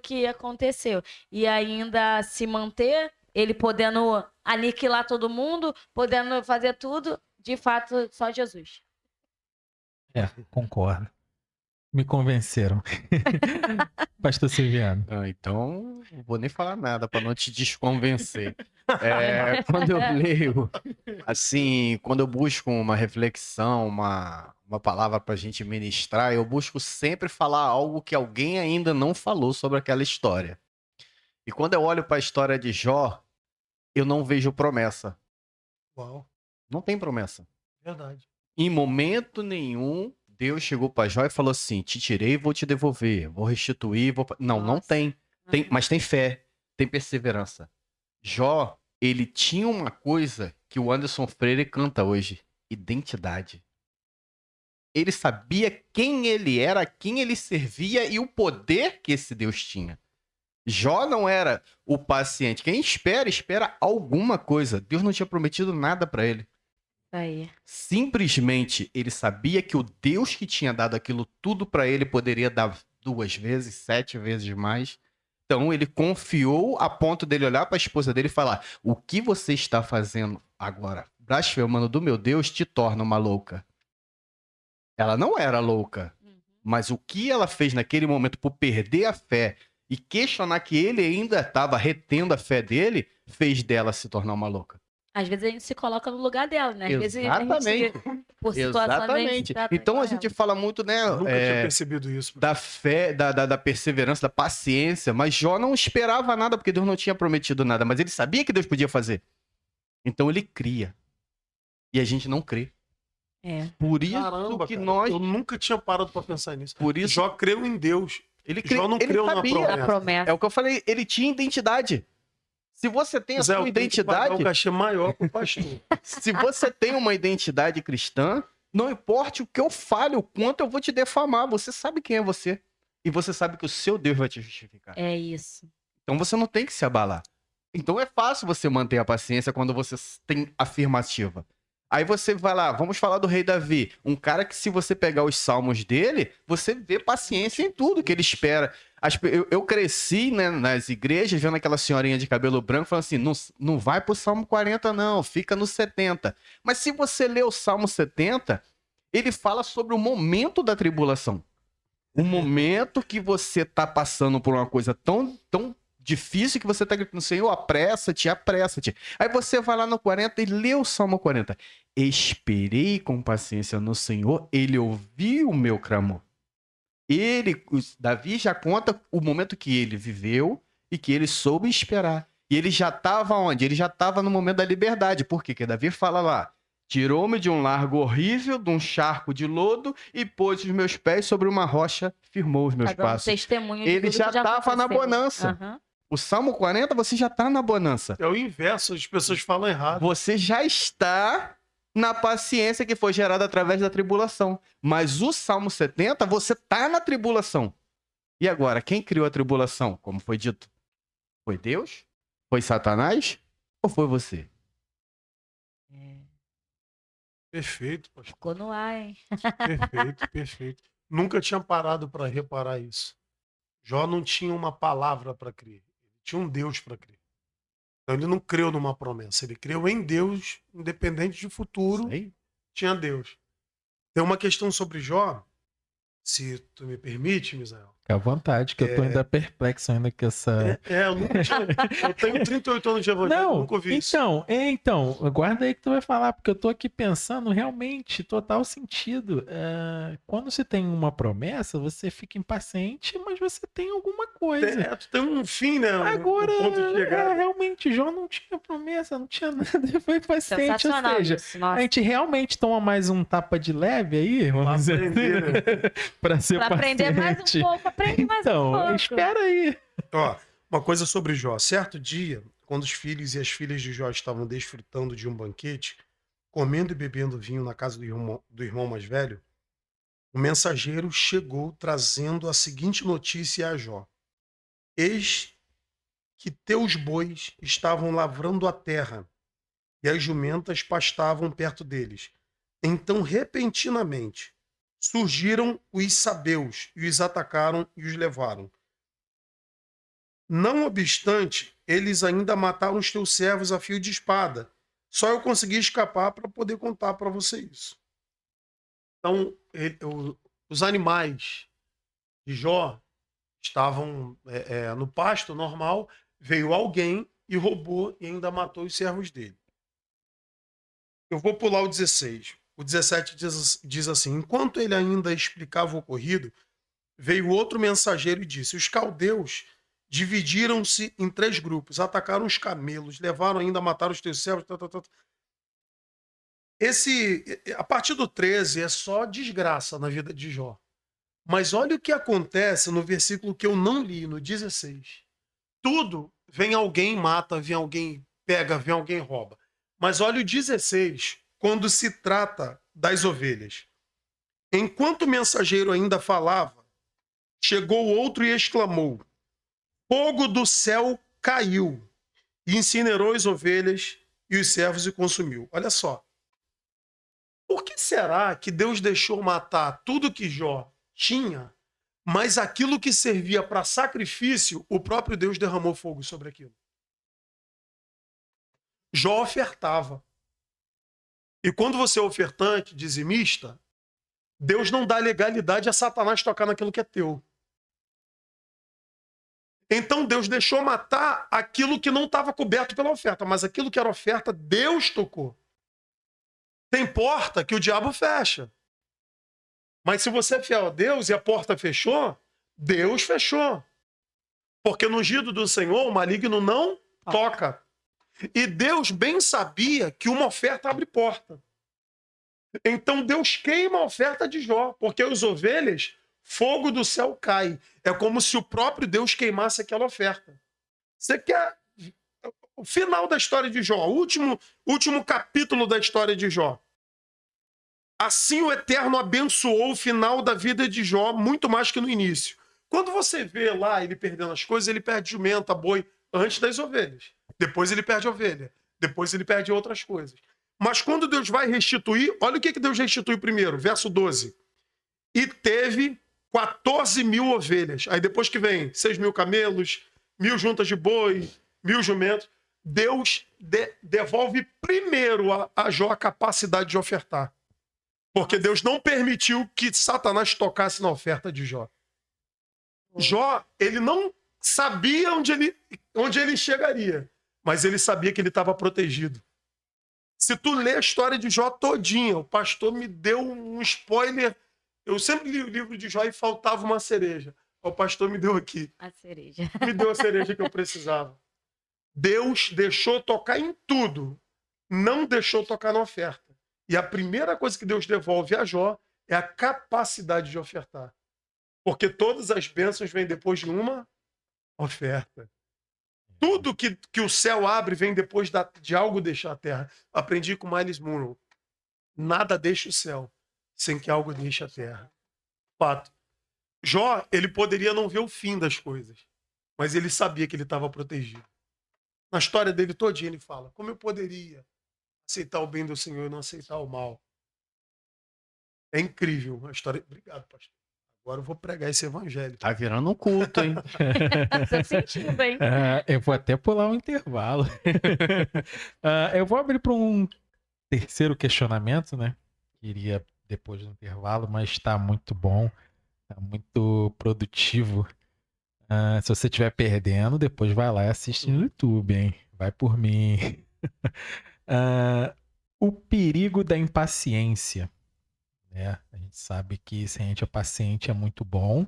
que aconteceu e ainda se manter, ele podendo aniquilar todo mundo, podendo fazer tudo, de fato, só Jesus. Concordo. Me convenceram. Pastor Silviano. Então, não vou nem falar nada para não te desconvencer. Quando eu leio, assim, quando eu busco uma reflexão, uma palavra para a gente ministrar, eu busco sempre falar algo que alguém ainda não falou sobre aquela história. E quando eu olho para a história de Jó, eu não vejo promessa. Uau, Não tem promessa. verdade. Em momento nenhum, Deus chegou para Jó e falou assim: te tirei e vou te devolver, vou restituir, Não, não Nossa. tem. Mas tem fé, tem perseverança. Jó, ele tinha uma coisa que o Anderson Freire canta hoje: identidade. Ele sabia quem ele era, quem ele servia e o poder que esse Deus tinha. Jó não era o paciente. Quem espera alguma coisa. Deus não tinha prometido nada para ele. Aí. Simplesmente ele sabia que o Deus que tinha dado aquilo tudo para ele poderia dar 2 vezes, 7 vezes mais. Então ele confiou a ponto dele olhar para a esposa dele e falar: o que você está fazendo agora, blasfemando do meu Deus, te torna uma louca. Ela não era louca, mas o que ela fez naquele momento por perder a fé e questionar que ele ainda estava retendo a fé dele, fez dela se tornar uma louca. Às vezes a gente se coloca no lugar dela, né? Às vezes a Exatamente. gente, por situação, Exatamente. trata Então a igual gente ela. fala muito, né, Eu nunca tinha percebido isso. da fé, da perseverança, da paciência, mas Jó não esperava nada porque Deus não tinha prometido nada, mas ele sabia que Deus podia fazer. Então ele cria. E a gente não crê. Por isso Caramba, que cara, nós... eu nunca tinha parado pra pensar nisso. Por isso... Jó creu em Deus. Jó não ele creu na sabia. promessa. Promessa. É o que eu falei, ele tinha identidade. Se você tem a Zé, sua eu tenho que pagar identidade, um cachê maior pro pastor. se você tem uma identidade cristã, não importa o que eu fale, o quanto eu vou te defamar, você sabe quem é você. E você sabe que o seu Deus vai te justificar. É isso. Então você não tem que se abalar. Então é fácil você manter a paciência quando você tem afirmativa. Aí você vai lá, vamos falar do rei Davi. Um cara que, se você pegar os salmos dele, você vê paciência em tudo que ele espera. Eu cresci, né, nas igrejas vendo aquela senhorinha de cabelo branco falando assim, não vai pro Salmo 40 não, fica no 70. Mas se você ler o Salmo 70, ele fala sobre o momento da tribulação. O momento que você tá passando por uma coisa tão difícil que você tá gritando, Senhor, apressa-te, apressa-te. Aí você vai lá no 40 e lê o Salmo 40. Esperei com paciência no Senhor, ele ouviu o meu clamor. Davi já conta o momento que ele viveu e que ele soube esperar. E ele já estava onde? Ele já estava no momento da liberdade. Por quê? Porque Davi fala lá, tirou-me de um largo horrível, de um charco de lodo e pôs os meus pés sobre uma rocha, firmou os meus Tá dando passos. testemunho de Ele tudo já que estava na aconteceu. bonança. Aham. O Salmo 40, você já está na bonança. É o inverso, as pessoas falam errado. Você já está na paciência que foi gerada através da tribulação. Mas o Salmo 70, você está na tribulação. E agora, quem criou a tribulação? Como foi dito? Foi Deus? Foi Satanás? Ou foi você? Perfeito, pastor. Ficou no ar, hein? Perfeito, perfeito. Nunca tinha parado para reparar isso. Jó não tinha uma palavra para crer. Ele tinha um Deus para crer. Então ele não creu numa promessa. Ele creu em Deus, independente de futuro, Sei. tinha Deus. Tem uma questão sobre Jó, se tu me permite, Misael. Fica à vontade, que eu tô ainda perplexo ainda com essa... Eu nunca tinha... Eu tenho 38 anos de evangelho, Não, nunca ouvi isso. então, guarda aí que tu vai falar, porque eu tô aqui pensando realmente, total sentido. Quando você tem uma promessa, você fica impaciente, mas você tem alguma coisa. Tu tem um fim, né? Agora, Um ponto de chegada. realmente, Jó não tinha promessa, não tinha nada, foi paciente. Ou Sensacional seja, isso, nossa. a gente realmente toma mais um tapa de leve aí, vamos dizer aprender, assim, pra ser Pra aprender mais um paciente. pouco, aprende mais um Então, pouco. espera aí. Ó, uma coisa sobre Jó. Certo dia, quando os filhos e as filhas de Jó estavam desfrutando de um banquete, comendo e bebendo vinho na casa do irmão mais velho, o mensageiro chegou trazendo a seguinte notícia a Jó: eis que teus bois estavam lavrando a terra e as jumentas pastavam perto deles. Então, repentinamente, surgiram os sabeus e os atacaram e os levaram. Não obstante, eles ainda mataram os teus servos a fio de espada. Só eu consegui escapar para poder contar para você isso. Então, os animais de Jó estavam no pasto normal, veio alguém e roubou e ainda matou os servos dele. Eu vou pular o 16. O 17 diz assim: enquanto ele ainda explicava o ocorrido, veio outro mensageiro e disse: os caldeus dividiram-se em 3 grupos, atacaram os camelos, levaram ainda a matar os teus servos. A partir do 13 é só desgraça na vida de Jó. Mas olha o que acontece no versículo que eu não li, no 16. Tudo, vem alguém mata, vem alguém pega, vem alguém rouba. Mas olha o 16, quando se trata das ovelhas. Enquanto o mensageiro ainda falava, chegou outro e exclamou: fogo do céu caiu e incinerou as ovelhas e os servos e consumiu. Olha só. Por que será que Deus deixou matar tudo que Jó tinha, mas aquilo que servia para sacrifício, o próprio Deus derramou fogo sobre aquilo? Jó ofertava. E quando você é ofertante, dizimista, Deus não dá legalidade a Satanás tocar naquilo que é teu. Então Deus deixou matar aquilo que não estava coberto pela oferta, mas aquilo que era oferta, Deus tocou. Tem porta que o diabo fecha. Mas se você é fiel a Deus e a porta fechou, Deus fechou. Porque no ungido do Senhor, o maligno não toca. E Deus bem sabia que uma oferta abre porta. Então Deus queima a oferta de Jó, porque as ovelhas, fogo do céu cai. É como se o próprio Deus queimasse aquela oferta. Você quer o final da história de Jó, o último capítulo da história de Jó. Assim o Eterno abençoou o final da vida de Jó muito mais que no início. Quando você vê lá ele perdendo as coisas, ele perde jumenta, boi, antes das ovelhas. Depois ele perde ovelha. Depois ele perde outras coisas. Mas quando Deus vai restituir, olha o que Deus restitui primeiro, verso 12. E teve 14.000 ovelhas. Aí depois que vem 6.000 camelos, 1.000 juntas de boi, 1.000 jumentos. Deus devolve primeiro a Jó a capacidade de ofertar. Porque Deus não permitiu que Satanás tocasse na oferta de Jó. Jó, ele não sabia onde ele chegaria, mas ele sabia que ele estava protegido. Se tu lê a história de Jó todinha, o pastor me deu um spoiler. Eu sempre li o livro de Jó e faltava uma cereja. O pastor me deu aqui. A cereja. Me deu a cereja que eu precisava. Deus deixou tocar em tudo, não deixou tocar na oferta. E a primeira coisa que Deus devolve a Jó é a capacidade de ofertar. Porque todas as bênçãos vêm depois de uma oferta. Tudo que o céu abre vem depois de algo deixar a terra. Aprendi com Miles Monroe. Nada deixa o céu sem que algo deixe a terra. Fato. Jó, ele poderia não ver o fim das coisas, mas ele sabia que ele estava protegido. Na história dele todinha ele fala, como eu poderia aceitar o bem do Senhor e não aceitar o mal? É incrível a história. Obrigado, pastor. Agora eu vou pregar esse evangelho. Tá virando um culto, hein? Tô sentindo, hein? Eu vou até pular um intervalo. Eu vou abrir para um terceiro questionamento, né? Queria depois do intervalo, mas está muito bom, está muito produtivo. Se você estiver perdendo, depois vai lá e assiste no YouTube, hein? Vai por mim. O perigo da impaciência. Né? A gente sabe que se a gente é paciente é muito bom,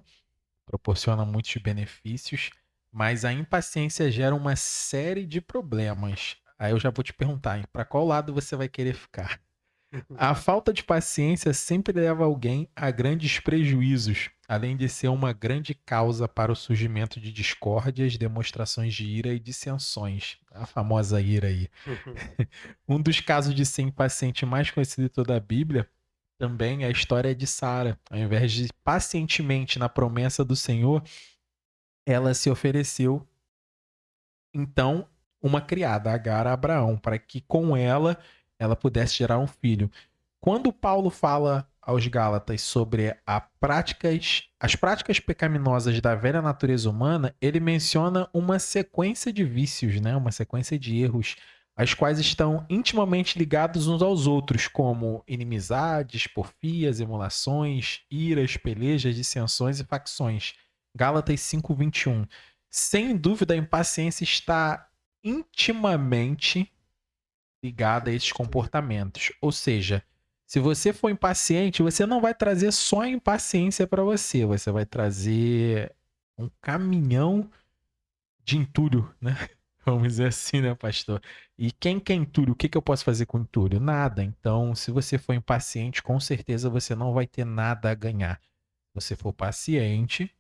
proporciona muitos benefícios, mas a impaciência gera uma série de problemas. Aí eu já vou te perguntar, para qual lado você vai querer ficar? A falta de paciência sempre leva alguém a grandes prejuízos, além de ser uma grande causa para o surgimento de discórdias, demonstrações de ira e dissensões. A famosa ira aí. Um dos casos de ser impaciente mais conhecido de toda a Bíblia também é a história de Sara. Ao invés de pacientemente na promessa do Senhor, ela se ofereceu, então, uma criada, Agar, a Abraão, para que com ela pudesse gerar um filho. Quando Paulo fala aos Gálatas sobre as práticas pecaminosas da velha natureza humana, ele menciona uma sequência de vícios, né? Uma sequência de erros, as quais estão intimamente ligados uns aos outros, como inimizades, porfias, emulações, iras, pelejas, dissensões e facções. Gálatas 5:21. Sem dúvida, a impaciência está intimamente ligada a esses comportamentos. Ou seja, se você for impaciente, você não vai trazer só a impaciência para você, você vai trazer um caminhão de entulho, né? Vamos dizer assim, né, pastor? E quem quer entulho? O que eu posso fazer com entulho? Nada. Então, se você for impaciente, com certeza você não vai ter nada a ganhar. Se você for paciente,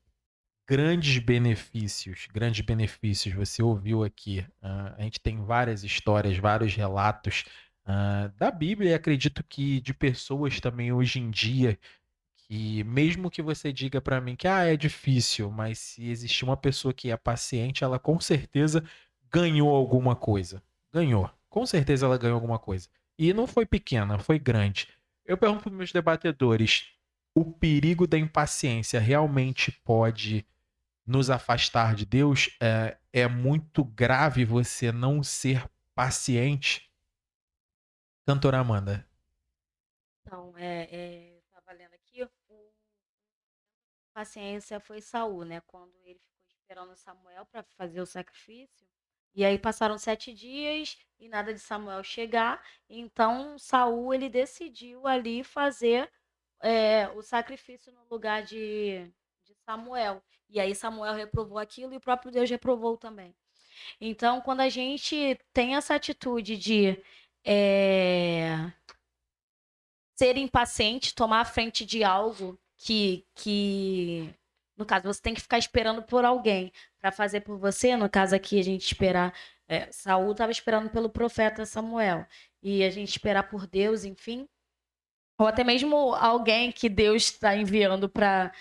grandes benefícios. Você ouviu aqui. A gente tem várias histórias, vários relatos da Bíblia, e acredito que de pessoas também hoje em dia, que mesmo que você diga para mim que é difícil, mas se existir uma pessoa que é paciente, ela com certeza ganhou alguma coisa. Ganhou. Com certeza ela ganhou alguma coisa. E não foi pequena, foi grande. Eu pergunto para os meus debatedores, o perigo da impaciência realmente pode nos afastar de Deus? É muito grave você não ser paciente? Cantora Amanda. Então, tava lendo aqui, paciência foi Saul, né? Quando ele ficou esperando Samuel para fazer o sacrifício. E aí passaram 7 dias e nada de Samuel chegar. Então Saul ele decidiu ali fazer o sacrifício no lugar de Samuel. E aí Samuel reprovou aquilo e o próprio Deus reprovou também. Então, quando a gente tem essa atitude de ser impaciente, tomar a frente de algo que no caso, você tem que ficar esperando por alguém para fazer por você. No caso aqui, a gente esperar... Saul estava esperando pelo profeta Samuel. E a gente esperar por Deus, enfim. Ou até mesmo alguém que Deus está enviando para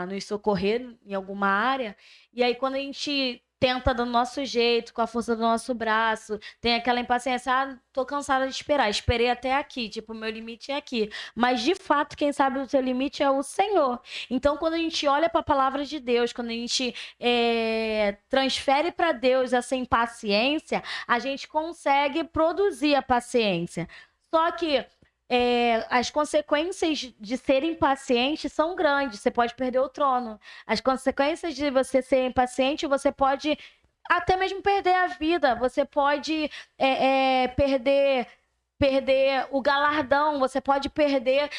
nos socorrer em alguma área. E aí, quando a gente tenta do nosso jeito, com a força do nosso braço, tem aquela impaciência, tô cansada de esperar, esperei até aqui, tipo, meu limite é aqui. Mas, de fato, quem sabe o seu limite é o Senhor. Então, quando a gente olha para a palavra de Deus, quando a gente transfere para Deus essa impaciência, a gente consegue produzir a paciência. Só que as consequências de ser impaciente são grandes. Você pode perder o trono. As consequências de você ser impaciente, você pode até mesmo perder a vida. Você pode perder o galardão, você pode perder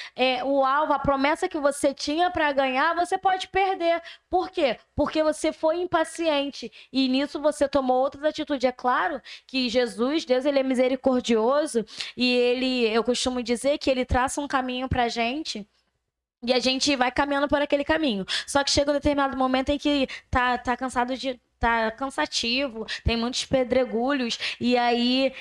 o alvo, a promessa que você tinha para ganhar, você pode perder. Por quê? Porque você foi impaciente e nisso você tomou outras atitudes. É claro que Jesus, Deus, ele é misericordioso e eu costumo dizer que ele traça um caminho pra gente. E a gente vai caminhando por aquele caminho. Só que chega um determinado momento em que tá cansativo, tem muitos pedregulhos, e aí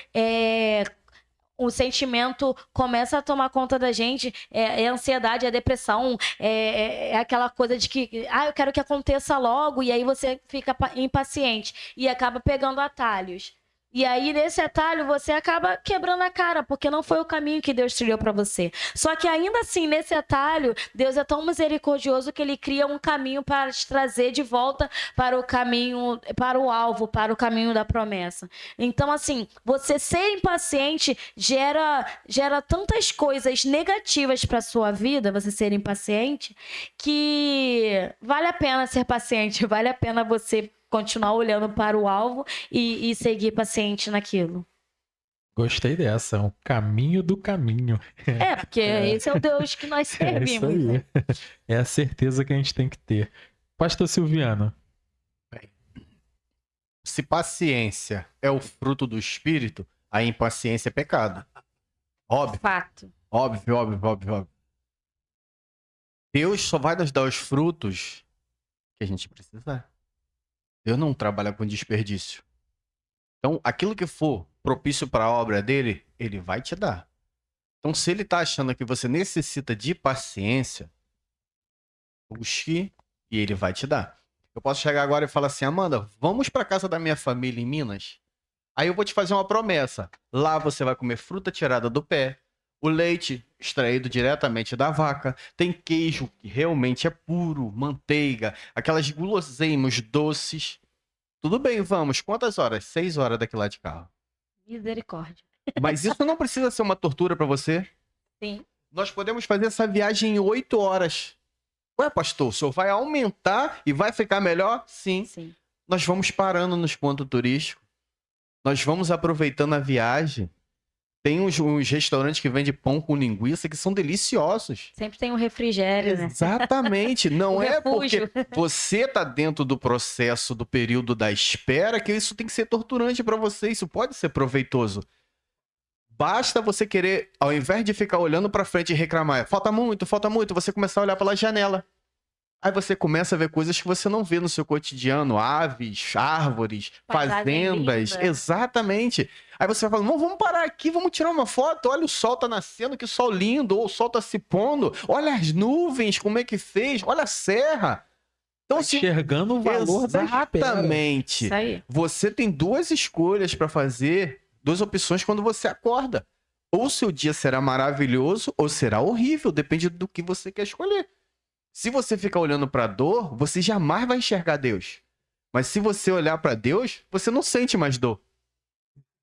o sentimento começa a tomar conta da gente, é a ansiedade, é a depressão, é aquela coisa de que, eu quero que aconteça logo, e aí você fica impaciente e acaba pegando atalhos. E aí, nesse atalho, você acaba quebrando a cara, porque não foi o caminho que Deus trilhou para você. Só que ainda assim, nesse atalho, Deus é tão misericordioso que ele cria um caminho para te trazer de volta para o caminho, para o alvo, para o caminho da promessa. Então, assim, você ser impaciente gera tantas coisas negativas para sua vida, você ser impaciente, que vale a pena ser paciente, vale a pena você continuar olhando para o alvo e seguir paciente naquilo. Gostei dessa, o caminho do caminho. Porque esse é o Deus que nós servimos. É isso aí. É a certeza que a gente tem que ter. Pastor Silviano. Se paciência é o fruto do Espírito, a impaciência é pecado. Óbvio. Fato. Óbvio. Deus só vai nos dar os frutos que a gente precisar. Deus não trabalha com desperdício. Então, aquilo que for propício para a obra dele, ele vai te dar. Então, se ele está achando que você necessita de paciência, busque e ele vai te dar. Eu posso chegar agora e falar assim, Amanda, vamos para casa da minha família em Minas? Aí eu vou te fazer uma promessa. Lá você vai comer fruta tirada do pé, o leite extraído diretamente da vaca, tem queijo que realmente é puro, manteiga, aquelas guloseimas doces. Tudo bem, vamos. Quantas horas? 6 horas daqui lá de carro. Misericórdia. Mas isso não precisa ser uma tortura para você? Sim. Nós podemos fazer essa viagem em 8 horas. Ué, pastor, o senhor vai aumentar e vai ficar melhor? Sim. Sim. Nós vamos parando nos pontos turísticos. Nós vamos aproveitando a viagem. Tem uns restaurantes que vendem pão com linguiça que são deliciosos. Sempre tem um refrigério, né? Exatamente. Não O é refúgio. porque você tá dentro do processo do período da espera que isso tem que ser torturante para você. Isso pode ser proveitoso. Basta você querer, ao invés de ficar olhando para frente e reclamar, falta muito, você começar a olhar pela janela. Aí você começa a ver coisas que você não vê no seu cotidiano, aves, árvores, Paisagem fazendas, linda. Exatamente. Aí você vai falando, vamos parar aqui, vamos tirar uma foto, olha o sol tá nascendo, que sol lindo, ou o sol tá se pondo, olha as nuvens, como é que fez, olha a serra. Então, se... Enxergando o valor da espera. Exatamente. Isso aí. Você tem 2 escolhas para fazer, 2 opções quando você acorda. Ou seu dia será maravilhoso, ou será horrível, depende do que você quer escolher. Se você ficar olhando para a dor, você jamais vai enxergar Deus. Mas se você olhar para Deus, você não sente mais dor.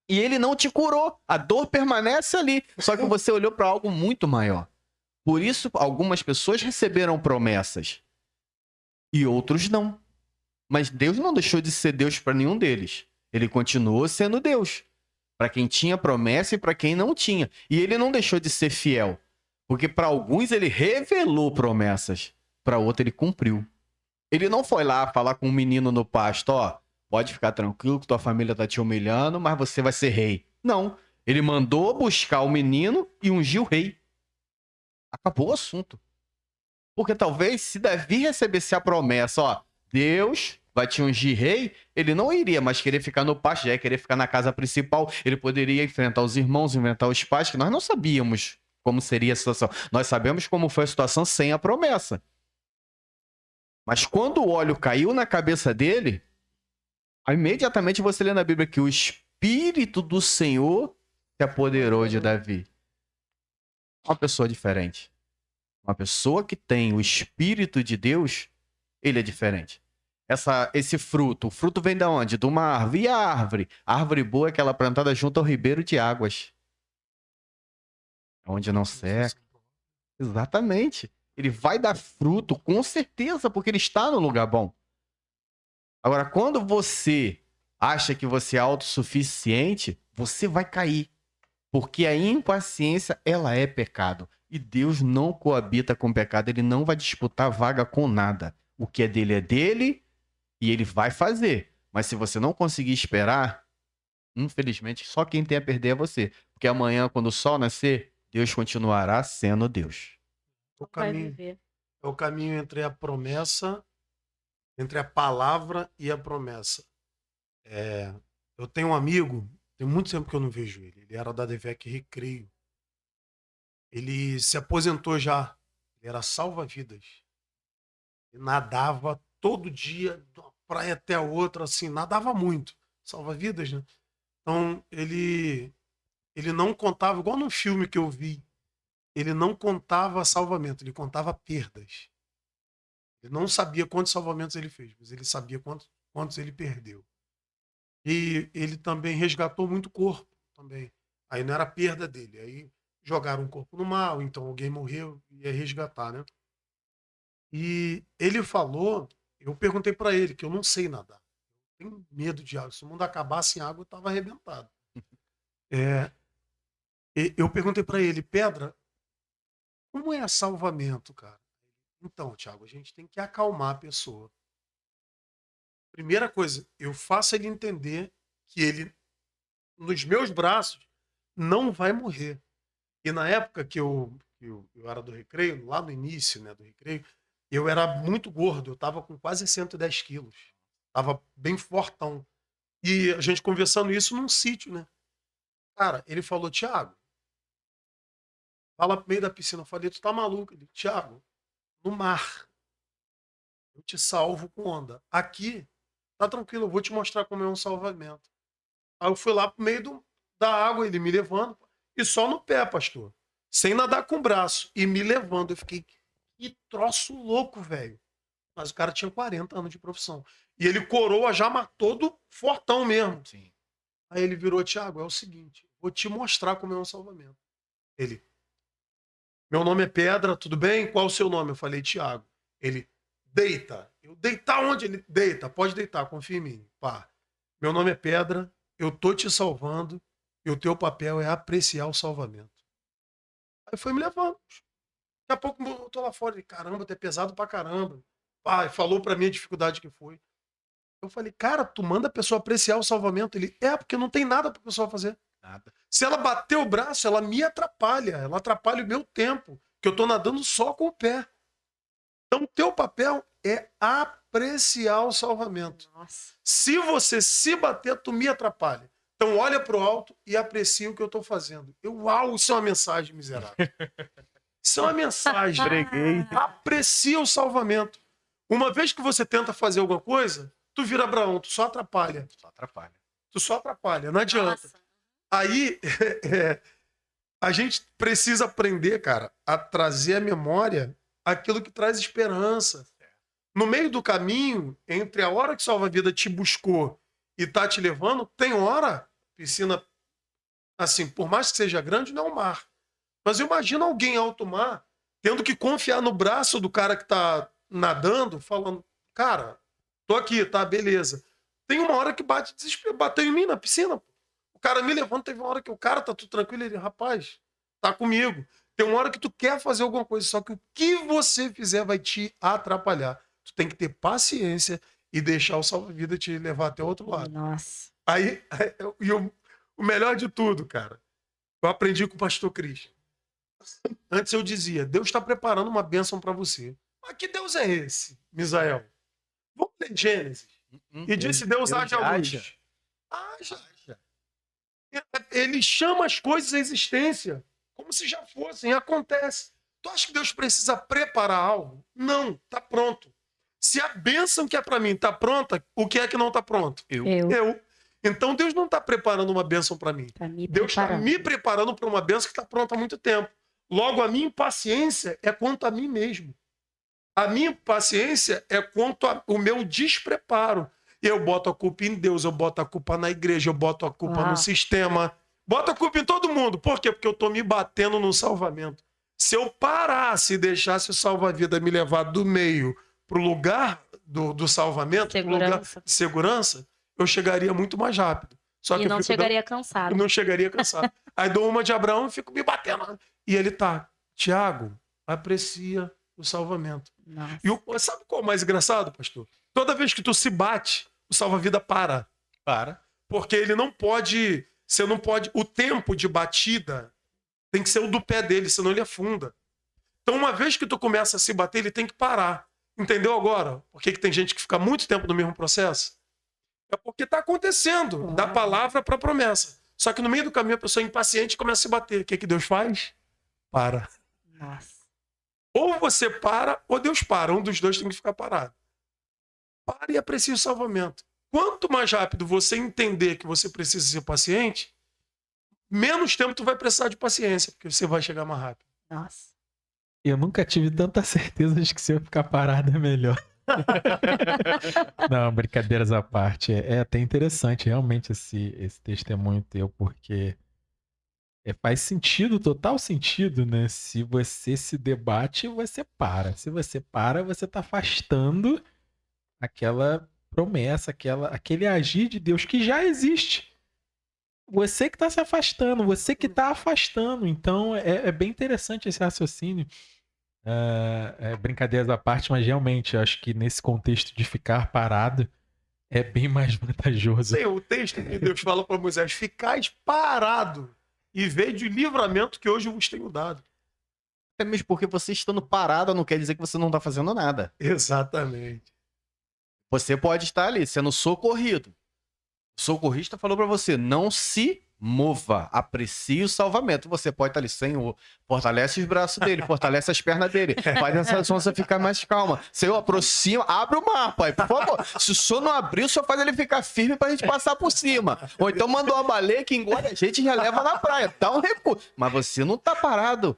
E ele não te curou. A dor permanece ali. Só que você olhou para algo muito maior. Por isso, algumas pessoas receberam promessas. E outros não. Mas Deus não deixou de ser Deus para nenhum deles. Ele continuou sendo Deus. Para quem tinha promessa e para quem não tinha. E ele não deixou de ser fiel. Porque para alguns ele revelou promessas. Para outro ele cumpriu. Ele não foi lá falar com um menino no pasto, ó, pode ficar tranquilo que tua família tá te humilhando, mas você vai ser rei. Não. Ele mandou buscar o menino e ungir o rei. Acabou o assunto. Porque talvez se Davi recebesse a promessa, ó, Deus vai te ungir rei, ele não iria mais querer ficar no pasto, já ia querer ficar na casa principal, ele poderia enfrentar os irmãos, enfrentar os pais, que nós não sabíamos como seria a situação. Nós sabemos como foi a situação sem a promessa. Mas quando o óleo caiu na cabeça dele, Aí, imediatamente você lê na Bíblia que o Espírito do Senhor se apoderou de Davi. Uma pessoa diferente. Uma pessoa que tem o Espírito de Deus, ele é diferente. Esse fruto, o fruto vem de onde? De uma árvore. E a árvore? A árvore boa é aquela plantada junto ao ribeiro de águas. Onde não seca. Exatamente. Ele vai dar fruto, com certeza, porque ele está no lugar bom. Agora, quando você acha que você é autossuficiente, você vai cair. Porque a impaciência, ela é pecado. E Deus não coabita com pecado. Ele não vai disputar vaga com nada. O que é dele e ele vai fazer. Mas se você não conseguir esperar, infelizmente, só quem tem a perder é você. Porque amanhã, quando o sol nascer, Deus continuará sendo Deus. Vai viver. É o caminho entre a promessa, entre a palavra e a promessa. Eu tenho um amigo, tem muito tempo que eu não vejo ele. Ele era da DVEC Recreio. Ele se aposentou já. Ele era salva-vidas. Ele nadava todo dia, de uma praia até a outra, assim, nadava muito. Salva-vidas, né? Então, ele não contava, igual no filme que eu vi, ele não contava salvamento, ele contava perdas. Ele não sabia quantos salvamentos ele fez, mas ele sabia quantos ele perdeu. E ele também resgatou muito corpo também. Aí não era perda dele. Aí jogaram um corpo no mar, ou então alguém morreu e ia resgatar, né? E ele falou, eu perguntei para ele, que eu não sei nadar. Eu tenho medo de água. Se o mundo acabasse em água, eu estava arrebentado. Eu perguntei para ele, Pedra, como é salvamento, cara? Então, Thiago, a gente tem que acalmar a pessoa. Primeira coisa, eu faço ele entender que ele, nos meus braços, não vai morrer. E na época que eu era do Recreio, lá no início, né, do Recreio, eu era muito gordo, eu estava com quase 110 quilos. Estava bem fortão. E a gente conversando isso num sítio, né? Cara, ele falou, Thiago, fala pro meio da piscina. Eu falei, tu tá maluco? Ele, Thiago, no mar, eu te salvo com onda. Aqui, tá tranquilo, eu vou te mostrar como é um salvamento. Aí eu fui lá pro meio da água, ele me levando, e só no pé, pastor. Sem nadar com o braço, e me levando. Eu fiquei, que troço louco, velho. Mas o cara tinha 40 anos de profissão. E ele coroa já, mas todo fortão mesmo. Sim. Aí ele virou, Thiago, é o seguinte, vou te mostrar como é um salvamento. Ele, meu nome é Pedra, tudo bem? Qual o seu nome? Eu falei, Thiago. Ele, deita. Eu, deitar onde? Ele, deita, pode deitar, confia em mim. Pá. Meu nome é Pedra, eu tô te salvando e o teu papel é apreciar o salvamento. Aí foi me levando. Daqui a pouco eu tô lá fora. Ele, caramba, tu é pesado pra caramba. Pai, falou pra mim a dificuldade que foi. Eu falei, cara, tu manda a pessoa apreciar o salvamento? Ele, porque não tem nada pra pessoa fazer. Nada. Se ela bater o braço, ela me atrapalha. Ela atrapalha o meu tempo, que eu tô nadando só com o pé. Então, o teu papel é apreciar o salvamento. Nossa. Se você se bater, tu me atrapalha. Então, olha pro alto e aprecia o que eu tô fazendo. Uau, isso é uma mensagem miserável. Isso é uma mensagem. Preguei. Aprecia o salvamento. Uma vez que você tenta fazer alguma coisa, tu vira Abraão, tu só atrapalha. Só atrapalha. Tu só atrapalha, não adianta. Nossa. Aí, a gente precisa aprender, cara, a trazer à memória aquilo que traz esperança. No meio do caminho, entre a hora que Salva-Vida te buscou e tá te levando, tem hora, piscina, assim, por mais que seja grande, não é um mar. Mas imagina alguém em alto mar tendo que confiar no braço do cara que tá nadando, falando, cara, tô aqui, tá, beleza. Tem uma hora que bate desespero, bateu em mim na piscina, pô. O cara me levanta, teve uma hora que o cara tá tudo tranquilo, ele, rapaz, tá comigo. Tem uma hora que tu quer fazer alguma coisa, só que o que você fizer vai te atrapalhar. Tu tem que ter paciência e deixar o salva-vida te levar até o outro lado. Nossa. Aí, o melhor de tudo, cara, eu aprendi com o pastor Cris. Antes eu dizia, Deus está preparando uma bênção para você. Mas que Deus é esse, Misael? Vamos ler Gênesis. E disse Deus, haja luz. Haja. Ele chama as coisas à existência, como se já fossem, acontece. Tu acha que Deus precisa preparar algo? Não, tá pronto. Se a bênção que é para mim tá pronta, o que é que não tá pronto? Eu. Então Deus não está preparando uma bênção para mim. Tá me Deus está preparando. me preparando para uma bênção que está pronta há muito tempo. Logo, a minha impaciência é quanto a mim mesmo. A minha impaciência é quanto ao meu despreparo. Eu boto a culpa em Deus, eu boto a culpa na igreja, eu boto a culpa no sistema. Boto a culpa em todo mundo. Por quê? Porque eu estou me batendo no salvamento. Se eu parasse e deixasse o salva-vida me levar do meio para o lugar do salvamento, pro lugar Segurança. de segurança, eu chegaria muito mais rápido. Só que E eu não fico chegaria cansado. não chegaria cansado. Aí dou uma de Abraão e fico me batendo. E ele tá, Tiago, aprecia o salvamento. Nossa. E sabe qual é o mais engraçado, pastor? Toda vez que tu se bate, o salva-vida para. Porque ele não pode, você não pode, o tempo de batida tem que ser o do pé dele, senão ele afunda. Então, uma vez que tu começa a se bater, ele tem que parar. Entendeu agora? Por que tem gente que fica muito tempo no mesmo processo? É porque está acontecendo, da palavra para a promessa. Só que no meio do caminho a pessoa é impaciente e começa a se bater. O que Deus faz? Para. Nossa. Ou você para, ou Deus para. Um dos dois tem que ficar parado. Para e aprecie o salvamento. Quanto mais rápido você entender que você precisa ser paciente, menos tempo tu vai precisar de paciência, porque você vai chegar mais rápido. Nossa. Eu nunca tive tanta certeza de que se eu ficar parado é melhor. Não, brincadeiras à parte. É até interessante realmente esse testemunho teu, porque faz sentido, total sentido, né? Se você se debate, você para. Se você para, você tá afastando aquela promessa, aquele agir de Deus que já existe. Você que tá se afastando, você que tá afastando. Então é bem interessante esse raciocínio. Brincadeiras à parte, mas realmente acho que nesse contexto de ficar parado é bem mais vantajoso. Sim, o texto que Deus fala para Moisés: ficais parado e vede o livramento que hoje eu vos tenho dado. Até mesmo porque você estando parado não quer dizer que você não está fazendo nada. Exatamente. Você pode estar ali sendo socorrido. O socorrista falou para você, não se mova, aprecie o salvamento. Você pode estar ali, Senhor, fortalece os braços dele, fortalece as pernas dele, faz essa sonsa ficar mais calma. Senhor, aproxima, abre o mar, pai, por favor. Se o senhor não abrir, o senhor faz ele ficar firme pra gente passar por cima. Ou então manda uma baleia que engole a gente e já leva na praia. Dá um recuo. Mas você não tá parado.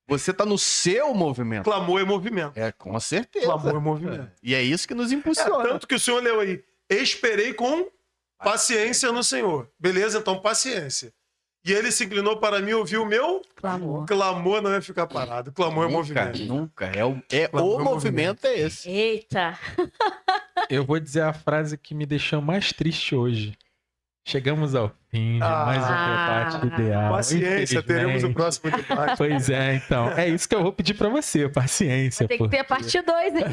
Você tá no seu movimento. Clamor é movimento. Com certeza. Clamor é movimento. E é isso que nos impulsiona. Tanto que o Senhor leu aí: esperei com paciência no Senhor. Beleza? Então, paciência. E ele se inclinou para mim e ouviu o meu Clamor. Clamor não é ficar parado. Clamor é movimento. Nunca. Clamor O movimento é esse. Eita. Eu vou dizer a frase que me deixou mais triste hoje. Chegamos ao fim de mais um debate ideal. Paciência, teremos o Infelizmente. próximo debate. Pois é, então. É isso que eu vou pedir pra você, paciência. Tem que ter a parte 2, hein?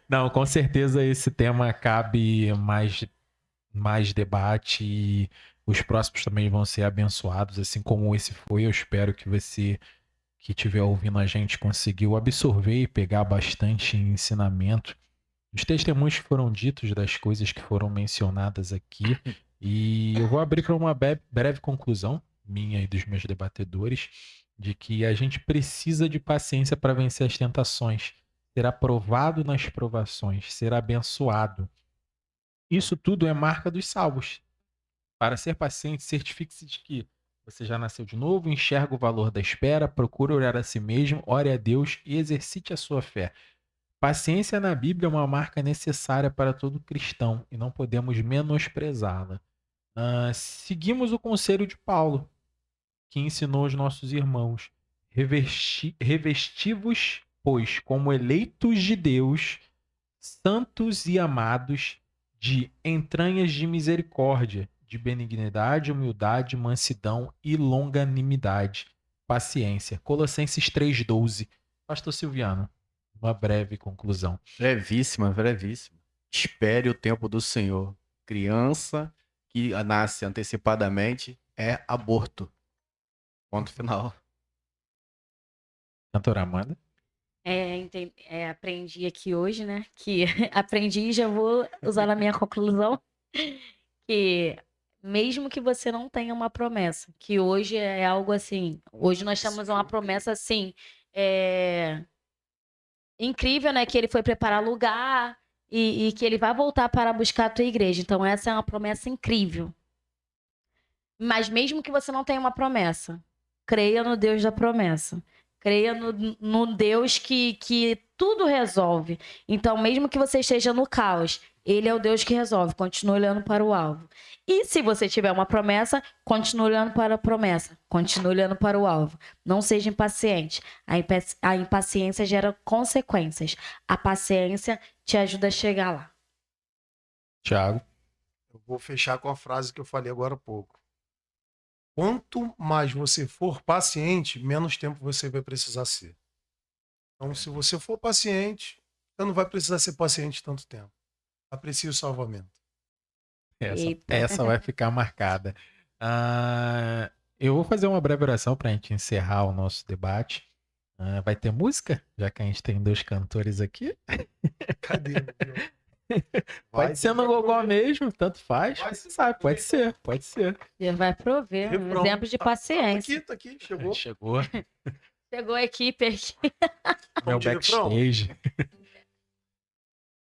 Não, com certeza esse tema cabe mais debate e os próximos também vão ser abençoados, assim como esse foi. Eu espero que você que estiver ouvindo a gente conseguiu absorver e pegar bastante ensinamento. Os testemunhos que foram ditos das coisas que foram mencionadas aqui. E eu vou abrir para uma breve conclusão, minha e dos meus debatedores, de que a gente precisa de paciência para vencer as tentações, ser aprovado nas provações, ser abençoado. Isso tudo é marca dos salvos. Para ser paciente, certifique-se de que você já nasceu de novo, enxerga o valor da espera, procura orar a si mesmo, ore a Deus e exercite a sua fé. Paciência na Bíblia é uma marca necessária para todo cristão e não podemos menosprezá-la. Seguimos o conselho de Paulo, que ensinou aos nossos irmãos: revesti-vos, pois, como eleitos de Deus, santos e amados, de entranhas de misericórdia, de benignidade, humildade, mansidão e longanimidade, paciência. Colossenses 3,12. Pastor Silviano, uma breve conclusão. Brevíssima. Espere o tempo do Senhor. Criança que nasce antecipadamente é aborto. Ponto final. Cantora Amanda? Aprendi aqui hoje, né? Que aprendi e já vou usar na minha conclusão. Que mesmo que você não tenha uma promessa, que hoje é algo assim. Hoje nós temos uma promessa assim. incrível, né? Que ele foi preparar lugar e que ele vai voltar para buscar a tua igreja. Então, essa é uma promessa incrível. Mas mesmo que você não tenha uma promessa, creia no Deus da promessa. Creia no Deus que tudo resolve. Então, mesmo que você esteja no caos, Ele é o Deus que resolve. Continue olhando para o alvo. E se você tiver uma promessa, continue olhando para a promessa. Continue olhando para o alvo. Não seja impaciente. A impaciência gera consequências. A paciência te ajuda a chegar lá. Thiago. Eu vou fechar com a frase que eu falei agora há pouco. Quanto mais você for paciente, menos tempo você vai precisar ser. Então, se você for paciente, você não vai precisar ser paciente tanto tempo. Aprecie o salvamento. Eita. Essa vai ficar marcada. Eu vou fazer uma breve oração para a gente encerrar o nosso debate. Vai ter música? Já que a gente tem 2 cantores aqui. Cadê? Pode ser no gogó mesmo, tanto faz. Você sabe, pode ser. Ele vai prover um Refrão. exemplo de paciência. Tá aqui, chegou. Chegou. Chegou a equipe aqui. Meu Vamos de refrão? backstage.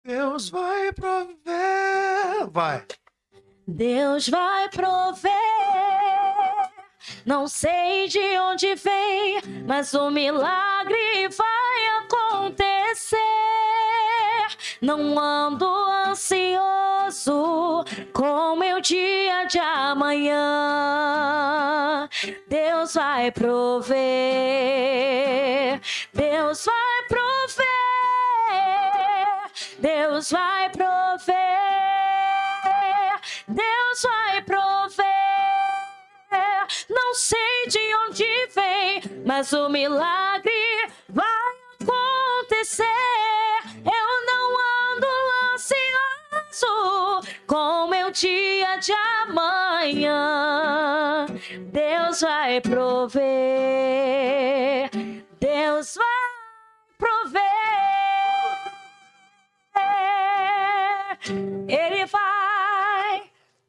Deus vai prover. Vai. Deus vai prover. Não sei de onde vem, mas o milagre vai acontecer. Não ando ansioso com meu dia de amanhã. Deus vai prover. Deus vai prover. Deus vai prover. Deus vai prover. Não sei de onde vem, mas o milagre vai acontecer. Eu não ando ansioso com meu dia de amanhã. Deus vai prover. Deus vai prover. Ele vai.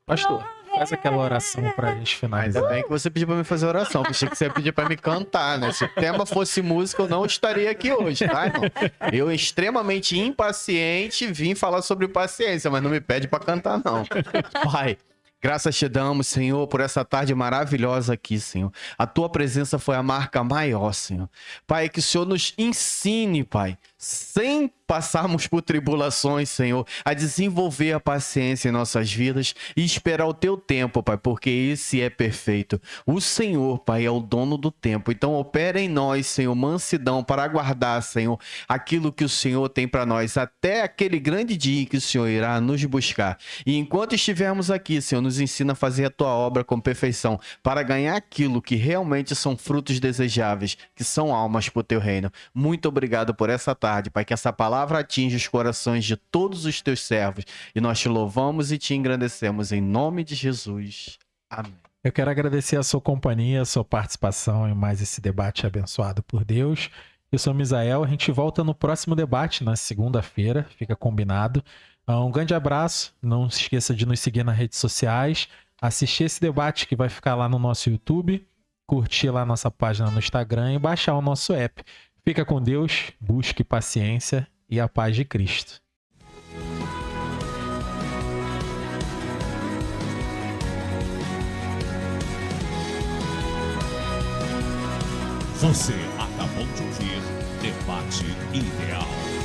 Pastor, faz aquela oração pra gente finalizar. Ainda bem que você pediu pra me fazer oração. Pensei que você ia pedir pra me cantar, né? Se o tema fosse música, eu não estaria aqui hoje, tá, irmão? Eu, extremamente impaciente, vim falar sobre paciência, mas não me pede pra cantar, não. Pai, graças te damos, Senhor, por essa tarde maravilhosa aqui, Senhor. A tua presença foi a marca maior, Senhor. Pai, que o Senhor nos ensine, Pai, sem passarmos por tribulações, Senhor, a desenvolver a paciência em nossas vidas e esperar o teu tempo, Pai, porque esse é perfeito. O Senhor, Pai, é o dono do tempo. Então opera em nós, Senhor, mansidão para aguardar, Senhor, aquilo que o Senhor tem para nós, até aquele grande dia que o Senhor irá nos buscar. E enquanto estivermos aqui, Senhor, nos ensina a fazer a tua obra com perfeição, para ganhar aquilo que realmente são frutos desejáveis, que são almas para o teu reino. Muito obrigado por essa tarde, Pai, que essa palavra atinja os corações de todos os teus servos. E nós te louvamos e te engrandecemos em nome de Jesus. Amém. Eu quero agradecer a sua companhia, a sua participação em mais esse debate abençoado por Deus. Eu sou Misael, a gente volta no próximo debate, na segunda-feira, fica combinado. Um grande abraço, não se esqueça de nos seguir nas redes sociais, assistir esse debate que vai ficar lá no nosso YouTube, curtir lá nossa página no Instagram e baixar o nosso app. Fica com Deus, busque paciência e a paz de Cristo. Você acabou de ouvir Debate Ideal.